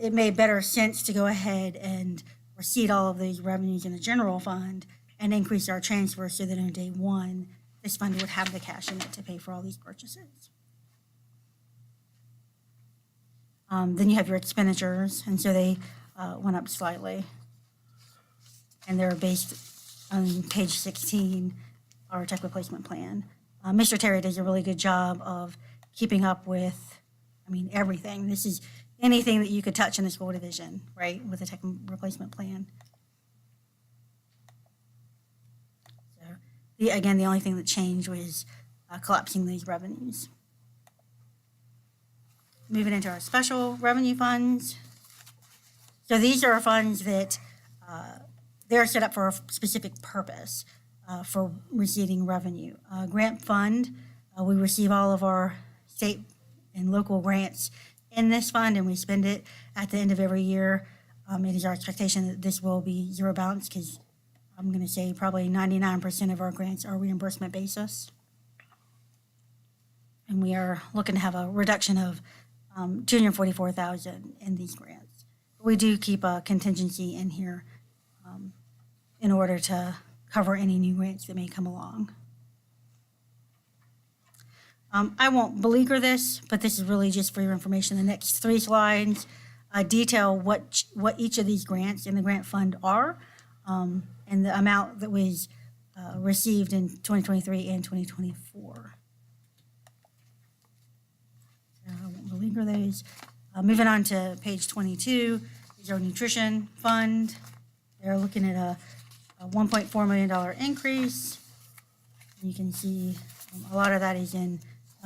it made better sense to go ahead and receipt all of these revenues in the general fund and increase our transfer so that on day one, this fund would have the cash in it to pay for all these purchases. Then you have your expenditures, and so they went up slightly. And they're based on page 16, our tech replacement plan. Mr. Terry does a really good job of keeping up with, everything. This is anything that you could touch in the school division, right, with the tech replacement plan. So, again, the only thing that changed was collapsing these revenues. Moving into our special revenue funds. So these are funds that they're set up for a specific purpose for receiving revenue. Grant fund, we receive all of our state and local grants in this fund, and we spend it at the end of every year. It is our expectation that this will be zero balance because I'm going to say probably 99% of our grants are reimbursement basis. And we are looking to have a reduction of $244,000 in these grants. We do keep a contingency in here in order to cover any new grants that may come along. I won't beleaguer this, but this is really just for your information. The next 3 slides detail what each of these grants in the grant fund are and the amount that was received in 2023 and 2024. I won't beleaguer those. Moving on to page 22 is our nutrition fund. They're looking at a $1.4 million increase. You can see a lot of that is in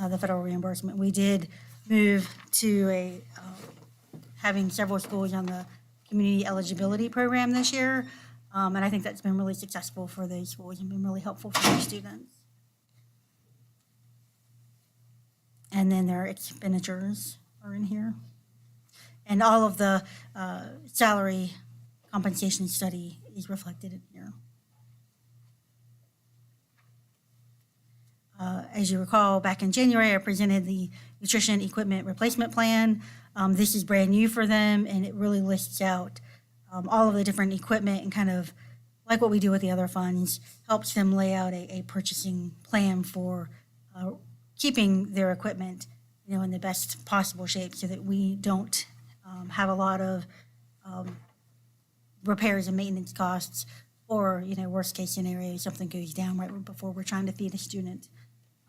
the federal reimbursement. We did move to having several schools on the community eligibility program this year, and I think that's been really successful for those schools and been really helpful for their students. And then their expenditures are in here. And all of the salary compensation study is reflected in here. As you recall, back in January, I presented the nutrition equipment replacement plan. This is brand new for them, and it really lists out all of the different equipment and kind of like what we do with the other funds, helps them lay out a purchasing plan for keeping their equipment, in the best possible shape so that we don't have a lot of repairs and maintenance costs or, worst case scenario, something goes down right before we're trying to feed a student.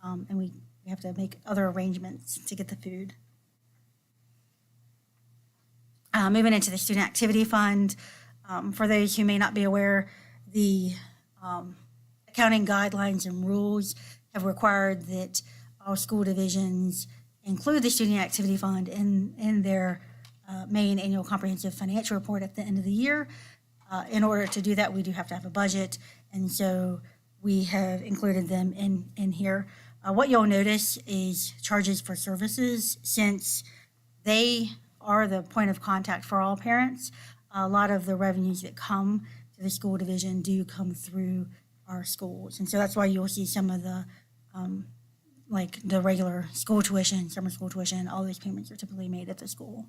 And we have to make other arrangements to get the food. Moving into the student activity fund, for those who may not be aware, the accounting guidelines and rules have required that all school divisions include the student activity fund in their main annual comprehensive financial report at the end of the year. In order to do that, we do have to have a budget, and so we have included them in here. What you'll notice is charges for services, since they are the point of contact for all parents. A lot of the revenues that come to the school division do come through our schools, and so that's why you'll see some of the like the regular school tuition, summer school tuition, all those payments are typically made at the school,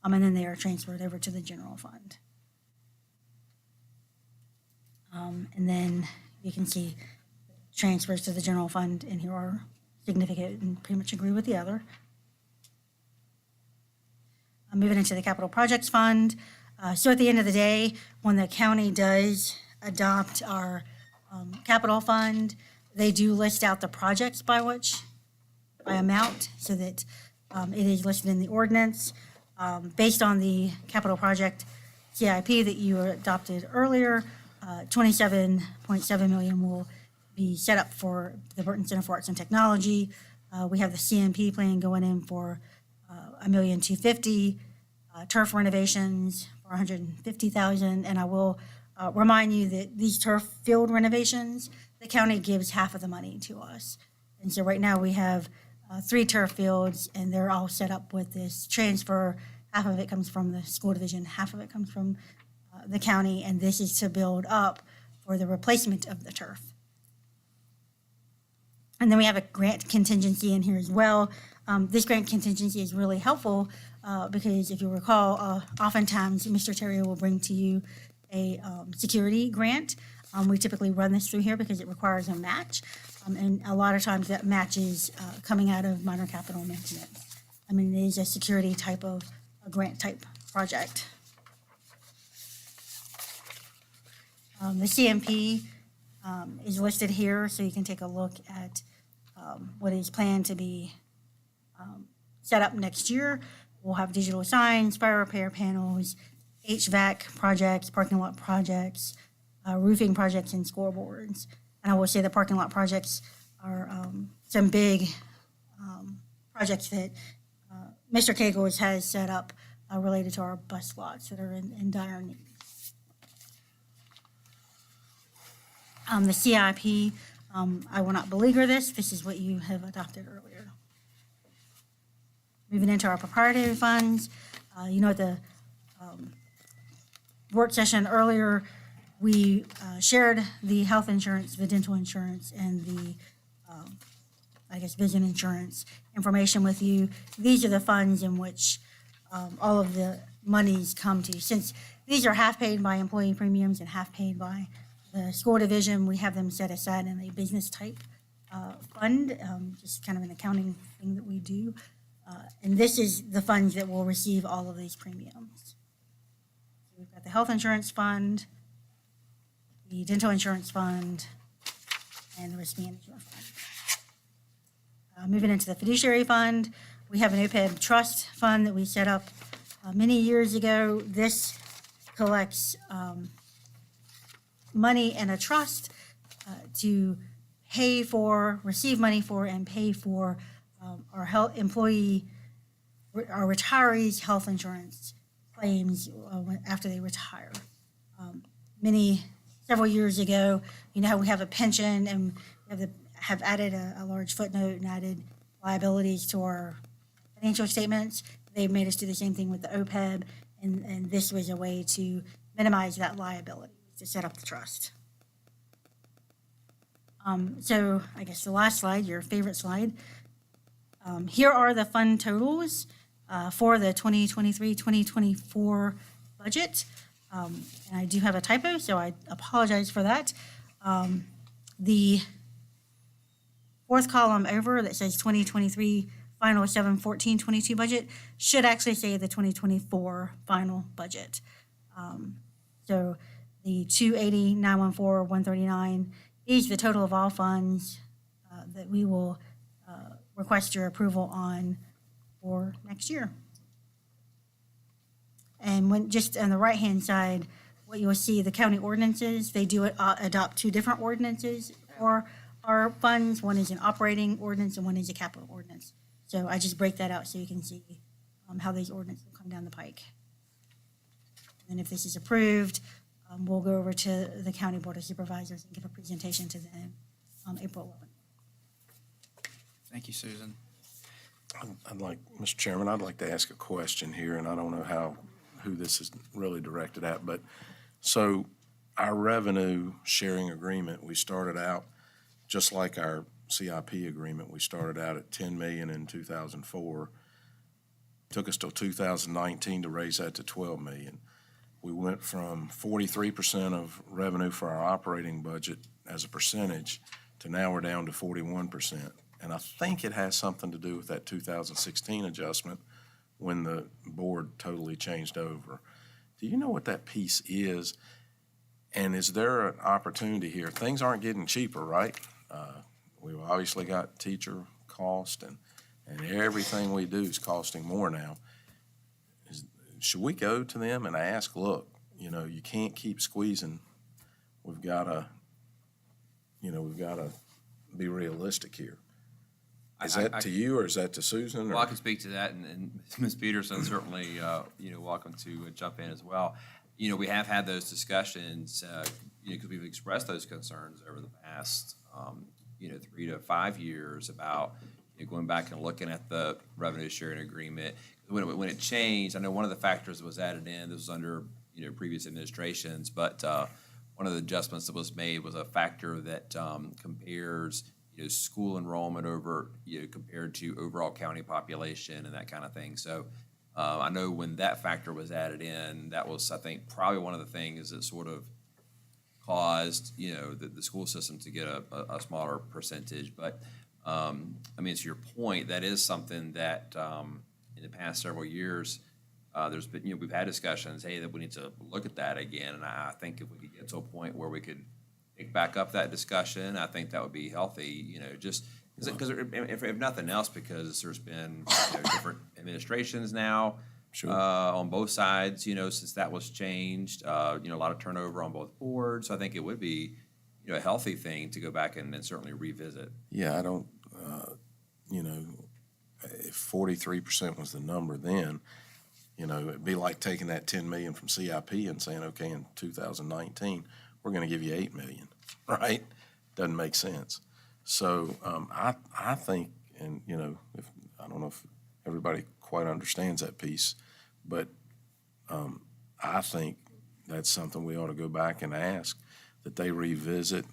and then they are transferred over to the general fund. And then you can see transfers to the general fund in here are significant and pretty much agree with the other. Moving into the capital projects fund. So at the end of the day, when the county does adopt our capital fund, they do list out the projects by amount so that it is listed in the ordinance. Based on the capital project CIP that you adopted earlier, $27.7 million will be set up for the Burton Center for Arts and Technology. We have the CMP plan going in for $1,250,000, turf renovations for $150,000, and I will remind you that these turf field renovations, the county gives half of the money to us. And so right now we have 3 turf fields, and they're all set up with this transfer. Half of it comes from the school division, half of it comes from the county, and this is to build up for the replacement of the turf. And then we have a grant contingency in here as well. This grant contingency is really helpful because if you recall, oftentimes Mr. Terry will bring to you a security grant. We typically run this through here because it requires a match. And a lot of times that match is coming out of minor capital maintenance. I mean, it is a security type of, a grant type project. The CMP is listed here, so you can take a look at what is planned to be set up next year. We'll have digital signs, fire repair panels, HVAC projects, parking lot projects, roofing projects, and scoreboards. And I will say the parking lot projects are some big projects that Mr. Kegels has set up related to our bus lots that are in dire need. The CIP, I will not beleaguer this. This is what you have adopted earlier. Moving into our proprietary funds, you know, at the work session earlier, we shared the health insurance, the dental insurance, and the, I guess, vision insurance information with you. These are the funds in which all of the monies come to. Since these are half paid by employee premiums and half paid by the school division, we have them set aside in a business type fund, just kind of an accounting thing that we do. And this is the funds that will receive all of these premiums. So we've got the health insurance fund, the dental insurance fund, and the risk management fund. Moving into the fiduciary fund, we have an OPEB trust fund that we set up many years ago. This collects money in a trust to pay for, receive money for, and pay for our health employee, our retirees' health insurance claims after they retire. Several years ago, you know, we have a pension and we have added a large footnote and added liabilities to our financial statements. They've made us do the same thing with the OPEB, and this was a way to minimize that liability, to set up the trust. So I guess the last slide, your favorite slide. Here are the fund totals for the 2023-2024 budget. And I do have a typo, so I apologize for that. The fourth column over that says 2023 final 7/14/22 budget should actually say the 2024 final budget. So the 280,914,139 is the total of all funds that we will request your approval on for next year. And when just on the right-hand side, what you'll see, the county ordinances, they do adopt two different ordinances for our funds. One is an operating ordinance and one is a capital ordinance. So I just break that out so you can see how these ordinances will come down the pike. And if this is approved, we'll go over to the County Board of Supervisors and give a presentation to them on April 11th. Thank you, Susan. Mr. Chairman, I'd like to ask a question here, and I don't know who this is really directed at, but so our revenue sharing agreement, we started out, just like our CIP agreement, we started out at $10 million in 2004. Took us till 2019 to raise that to $12 million. We went from 43% of revenue for our operating budget as a percentage to now we're down to 41%. And I think it has something to do with that 2016 adjustment when the board totally changed over. Do you know what that piece is? And is there an opportunity here? Things aren't getting cheaper, right? We've obviously got teacher cost and everything we do is costing more now. Should we go to them and ask, look, you know, you can't keep squeezing. We've got to be realistic here. Is that to you or is that to Susan? Well, I can speak to that, and Ms. Peterson certainly, welcome to jump in as well. You know, we have had those discussions, because we've expressed those concerns over the past, 3 to 5 years about going back and looking at the revenue sharing agreement. When it changed, I know one of the factors that was added in, this was under, previous administrations, but one of the adjustments that was made was a factor that compares, school enrollment over, compared to overall county population and that kind of thing. So I know when that factor was added in, that was, I think, probably one of the things that sort of caused, the school system to get a smaller percentage. But, I mean, to your point, that is something that in the past several years, there's been, we've had discussions, hey, that we need to look at that again. And I think if we could get to a point where we could pick back up that discussion, I think that would be healthy, just because if nothing else, because there's been different administrations now. Sure. On both sides, since that was changed, a lot of turnover on both boards. So I think it would be, a healthy thing to go back and certainly revisit. Yeah, I don't, if 43% was the number then, it'd be like taking that 10 million from CIP and saying, okay, in 2019, we're going to give you 8 million, right? Doesn't make sense. So I think, and, if I don't know if everybody quite understands that piece, but I think that's something we ought to go back and ask, that they revisit.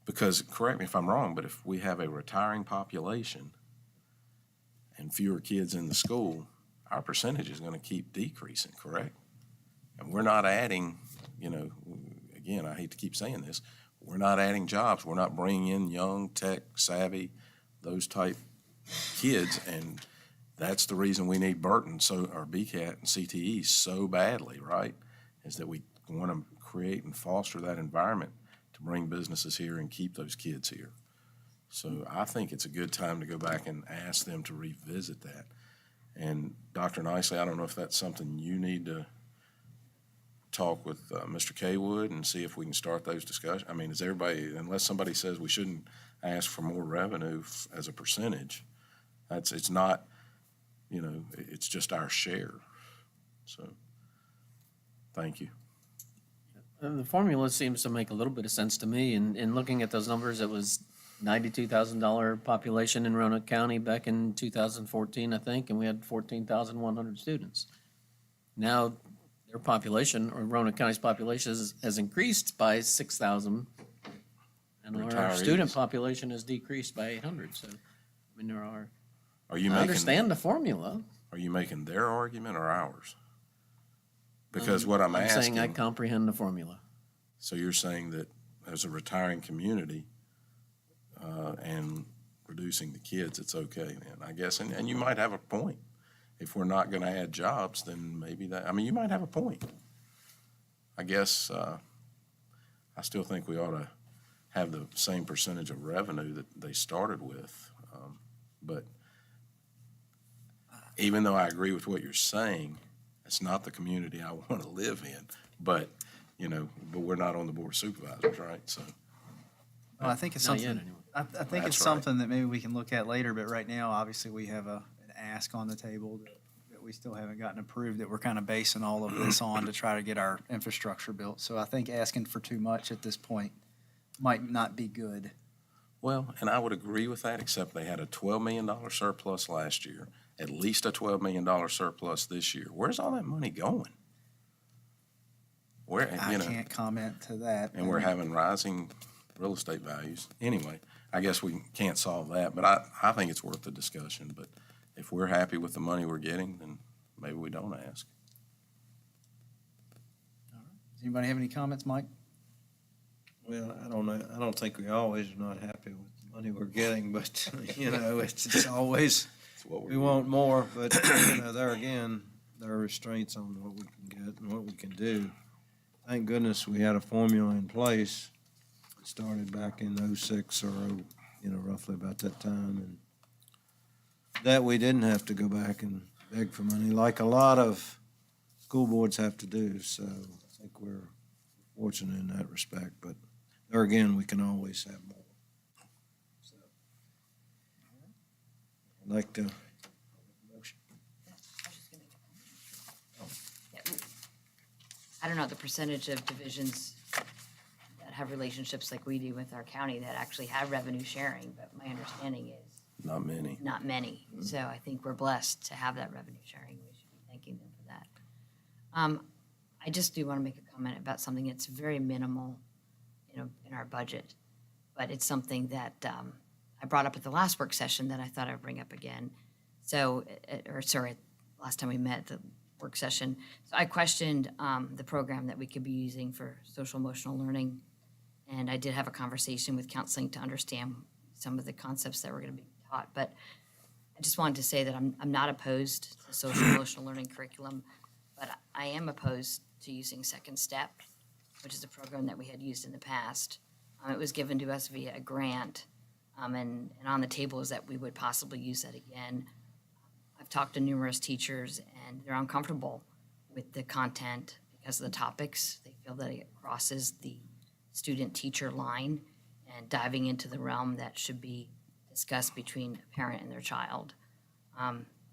Because, correct me if I'm wrong, but if we have a retiring population and fewer kids in the school, our percentage is going to keep decreasing, correct? And we're not adding, again, I hate to keep saying this, we're not adding jobs. We're not bringing in young, tech, savvy, those type kids. And that's the reason we need Burton, or BCAT and CTE so badly, right? Is that we want to create and foster that environment to bring businesses here and keep those kids here. So I think it's a good time to go back and ask them to revisit that. And Dr. Nicely, I don't know if that's something you need to talk with Mr. Kaywood and see if we can start those discussions. I mean, is everybody, unless somebody says we shouldn't ask for more revenue as a percentage, it's not, it's just our share. So, thank you. And the formula seems to make a little bit of sense to me. And looking at those numbers, it was $92,000 population in Roanoke County back in 2014, I think, and we had 14,100 students. Now, their population, or Roanoke County's population, has increased by 6,000, and our student Retirees. population has decreased by 800. So, I mean, there are. Are you I making? understand the formula. Are you making their argument or ours? Because what I'm asking. Saying I comprehend the formula. So you're saying that as a retiring community and reducing the kids, it's okay then, I guess. And you might have a point. If we're not going to add jobs, then maybe you might have a point. I guess I still think we ought to have the same percentage of revenue that they started with. But even though I agree with what you're saying, it's not the community I want to live in. But we're not on the board of supervisors, right? So. Well, I think it's Not yet, something, anyway. I think it's That's right. something that maybe we can look at later, but right now, obviously, we have an ask on the table that we still haven't gotten approved, that we're kind of basing all of this on to try to get our infrastructure built. So I think asking for too much at this point might not be good. Well, and I would agree with that, except they had a $12 million surplus last year, at least a $12 million surplus this year. Where's all that money going? Where, I can't comment to that. and we're having rising real estate values. Anyway, I guess we can't solve that, but I think it's worth the discussion. But if we're happy with the money we're getting, then maybe we don't ask. Does anybody have any comments, Mike? Well, I don't know. I don't think we always are not happy with the money we're getting, but, it's always, It's what we want more, but, there again, there are restraints on what we can get and what we can do. Thank goodness we had a formula in place. It started back in '06 or, roughly about that time, and that we didn't have to go back and beg for money like a lot of school boards have to do. So I think we're fortunate in that respect, but there again, we can always have more. So I'd like to. I don't know the percentage of divisions that have relationships like we do with our county that actually have revenue sharing, but my understanding is Not many. not many. So I think we're blessed to have that revenue sharing. We should be thanking them for that. I just do want to make a comment about something that's very minimal, in our budget, but it's something that I brought up at the last work session that I thought I'd bring up again. So, last time we met, the work session. So I questioned the program that we could be using for social emotional learning. And I did have a conversation with counseling to understand some of the concepts that were going to be taught. But I just wanted to say that I'm not opposed to social emotional learning curriculum, but I am opposed to using Second Step, which is a program that we had used in the past. It was given to us via a grant, and on the table is that we would possibly use that again. I've talked to numerous teachers, and they're uncomfortable with the content because of the topics. They feel that it crosses the student-teacher line and diving into the realm that should be discussed between a parent and their child.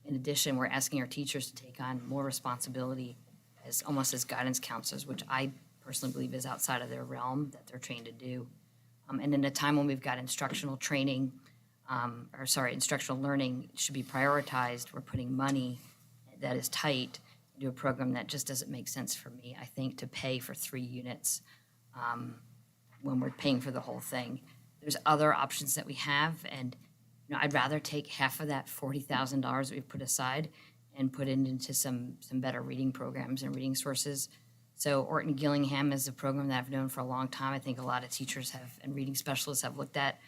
In addition, we're asking our teachers to take on more responsibility as almost as guidance counselors, which I personally believe is outside of their realm that they're trained to do. And in a time when we've got instructional training, instructional learning should be prioritized, we're putting money that is tight into a program that just doesn't make sense for me, I think, to pay for 3 units when we're paying for the whole thing. There's other options that we have, and I'd rather take half of that $40,000 that we've put aside and put it into some better reading programs and reading sources. So Orton Gillingham is a program that I've known for a long time. I think a lot of teachers have and reading specialists have looked at.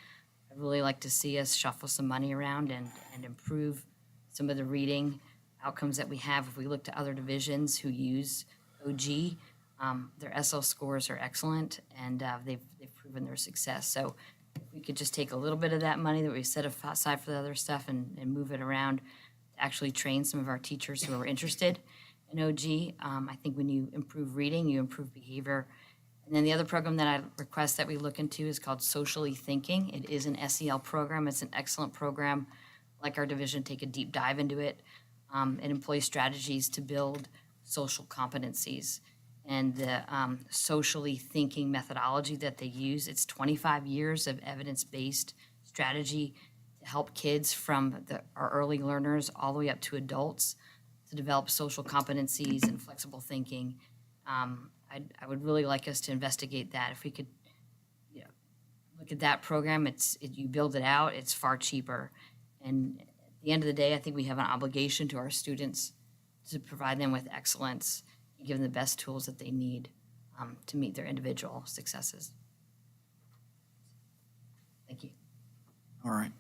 I'd really like to see us shuffle some money around and improve some of the reading outcomes that we have. If we look to other divisions who use OG, their SL scores are excellent, and they've proven their success. So if we could just take a little bit of that money that we set aside for the other stuff and move it around to actually train some of our teachers who are interested in OG. I think when you improve reading, you improve behavior. And then the other program that I request that we look into is called Socially Thinking. It is an SEL program. It's an excellent program. Like our division, take a deep dive into it and employ strategies to build social competencies. And the socially thinking methodology that they use, it's 25 years of evidence-based strategy to help kids from our early learners all the way up to adults to develop social competencies and flexible thinking. I would really like us to investigate that. If we could, look at that program, you build it out, it's far cheaper. And at the end of the day, I think we have an obligation to our students to provide them with excellence and give them the best tools that they need to meet their individual successes. Thank you. All right.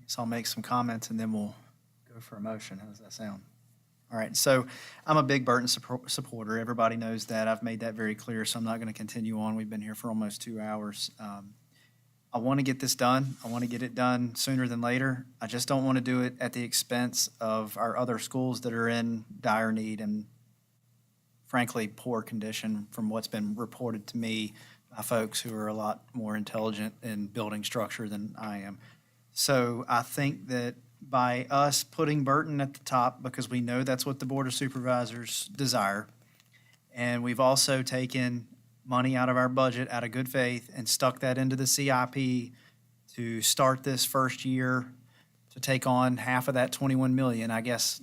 So I'll make some comments and then we'll go for a motion. How does that sound? All right, so I'm a big Burton supporter. Everybody knows that. I've made that very clear, so I'm not going to continue on. We've been here for almost 2 hours. I want to get this done. I want to get it done sooner than later. I just don't want to do it at the expense of our other schools that are in dire need and, frankly, poor condition from what's been reported to me by folks who are a lot more intelligent in building structure than I am. So I think that by us putting Burton at the top, because we know that's what the Board of Supervisors desire, and we've also taken money out of our budget out of good faith and stuck that into the CIP to start this first year to take on half of that 21 million. I guess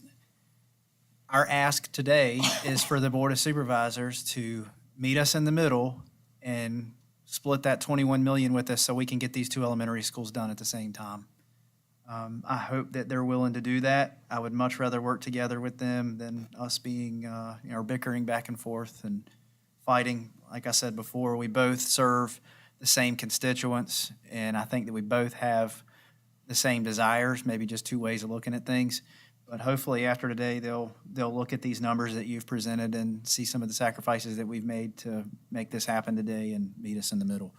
our ask today is for the Board of Supervisors to meet us in the middle and split that 21 million with us so we can get these 2 elementary schools done at the same time. I hope that they're willing to do that. I would much rather work together with them than us being, bickering back and forth and fighting. Like I said before, we both serve the same constituents, and I think that we both have the same desires, maybe just 2 ways of looking at things. But hopefully after today, they'll look at these numbers that you've presented and see some of the sacrifices that we've made to make this happen today and meet us in the middle.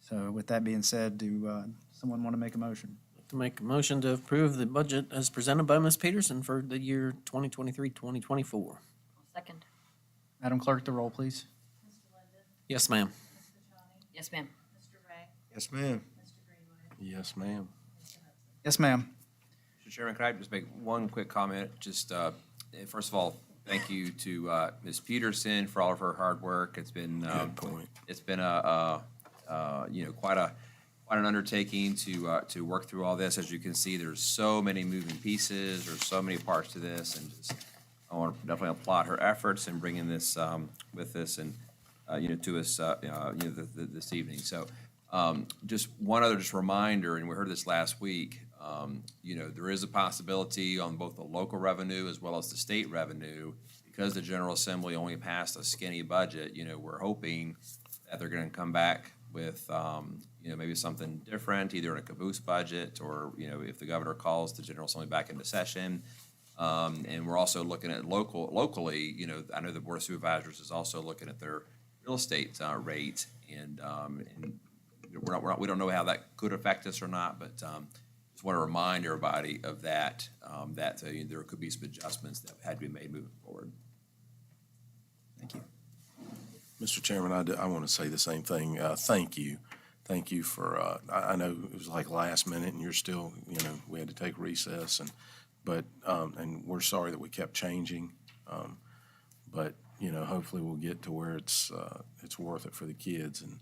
So with that being said, do someone want to make a motion? To make a motion to approve the budget as presented by Ms. Peterson for the year 2023-2024. Second. Madam Clerk, the roll, please. Mr. Linden? Yes, ma'am. Ms. Kachani? Yes, ma'am. Mr. Ray? Yes, ma'am. Mr. Greenway? Yes, ma'am. Mr. Hudson? Yes, ma'am. Mr. Chairman, could I just make one quick comment? Just, first of all, thank you to Ms. Peterson for all of her hard work. It's been, Good point. it's been quite an undertaking to work through all this. As you can see, there's so many moving pieces, there's so many parts to this, and just I want to definitely applaud her efforts in bringing this with this and to us this evening. So Just one other just reminder, and we heard this last week, there is a possibility on both the local revenue as well as the state revenue, because the General Assembly only passed a skinny budget, we're hoping that they're gonna come back with, maybe something different, either in a caboose budget or, if the governor calls the General Assembly back into session. And we're also looking at locally, I know the Board of Supervisors is also looking at their real estate rate, and we don't know how that could affect us or not, but just want to remind everybody of that, that there could be some adjustments that had to be made moving forward. Thank you. Mr. Chairman, I want to say the same thing. Thank you. Thank you for, I know it was like last minute and you're still, we had to take recess and we're sorry that we kept changing. But, hopefully we'll get to where it's worth it for the kids, and,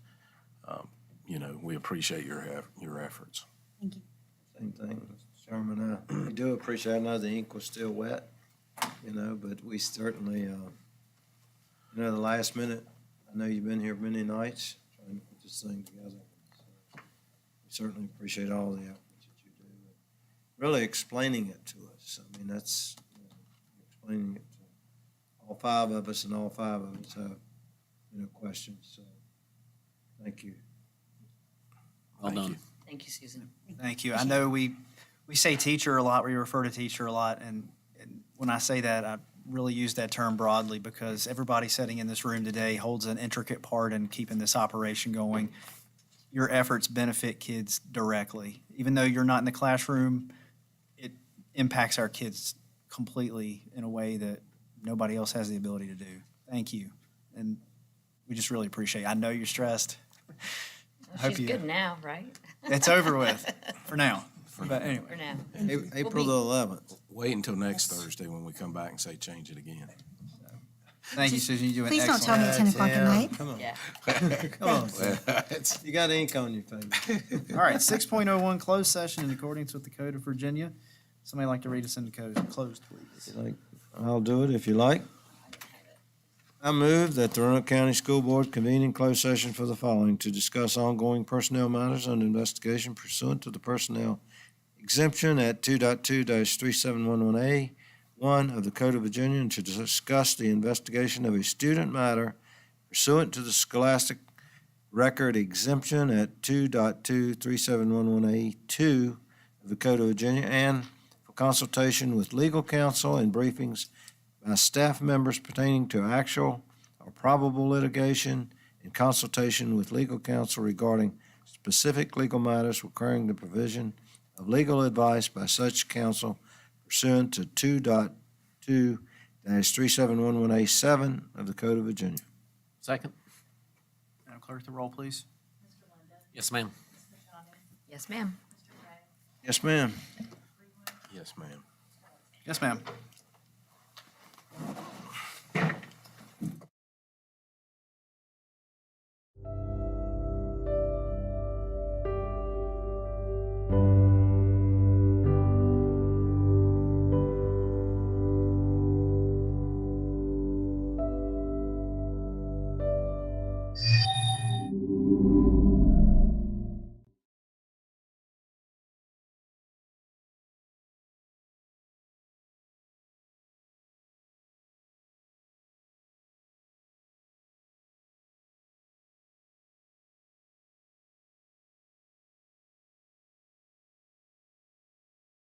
we appreciate your efforts. Thank you. Same thing, Mr. Chairman. We do appreciate, I know the ink was still wet, but we certainly, the last minute, I know you've been here many nights trying to put this thing together. So we certainly appreciate all the efforts that you do. Really explaining it to us. I mean, that's, explaining it to all five of us, and all five of us have, questions. So thank you. Well Thank done. you. Thank you, Susan. Thank you. I know we say teacher a lot, we refer to teacher a lot, and when I say that, I really use that term broadly because everybody sitting in this room today holds an intricate part in keeping this operation going. Your efforts benefit kids directly. Even though you're not in the classroom, it impacts our kids completely in a way that nobody else has the ability to do. Thank you. And we just really appreciate it. I know you're stressed. She's good now, right? It's over with for now. But anyway. For now. April the 11th. Wait until next Thursday when we come back and say change it again. Thank you, Susan. You do an Please don't excellent. tell me at 10 o'clock at night. Come on. Yeah. Come on. You got ink on your face. All right, 6.01 closed session in accordance with the Code of Virginia. Somebody like to read us into closed, please. I'll do it if you like. I move that the Roanoke County School Board convene in closed session for the following: to discuss ongoing personnel matters under investigation pursuant to the personnel exemption at 2.2-3711A1 of the Code of Virginia, and to discuss the investigation of a student matter pursuant to the scholastic record exemption at 2.2-3711A2 of the Code of Virginia, and for consultation with legal counsel and briefings by staff members pertaining to actual or probable litigation, in consultation with legal counsel regarding specific legal matters requiring the provision of legal advice by such counsel pursuant to 2.2-3711A7 of the Code of Virginia. Second? Madam Clerk, the roll, please. Mr. Linda? Yes, ma'am. Ms. Kashani? Yes, ma'am. Mr. Ray? Yes, ma'am. Yes, ma'am. Yes, ma'am.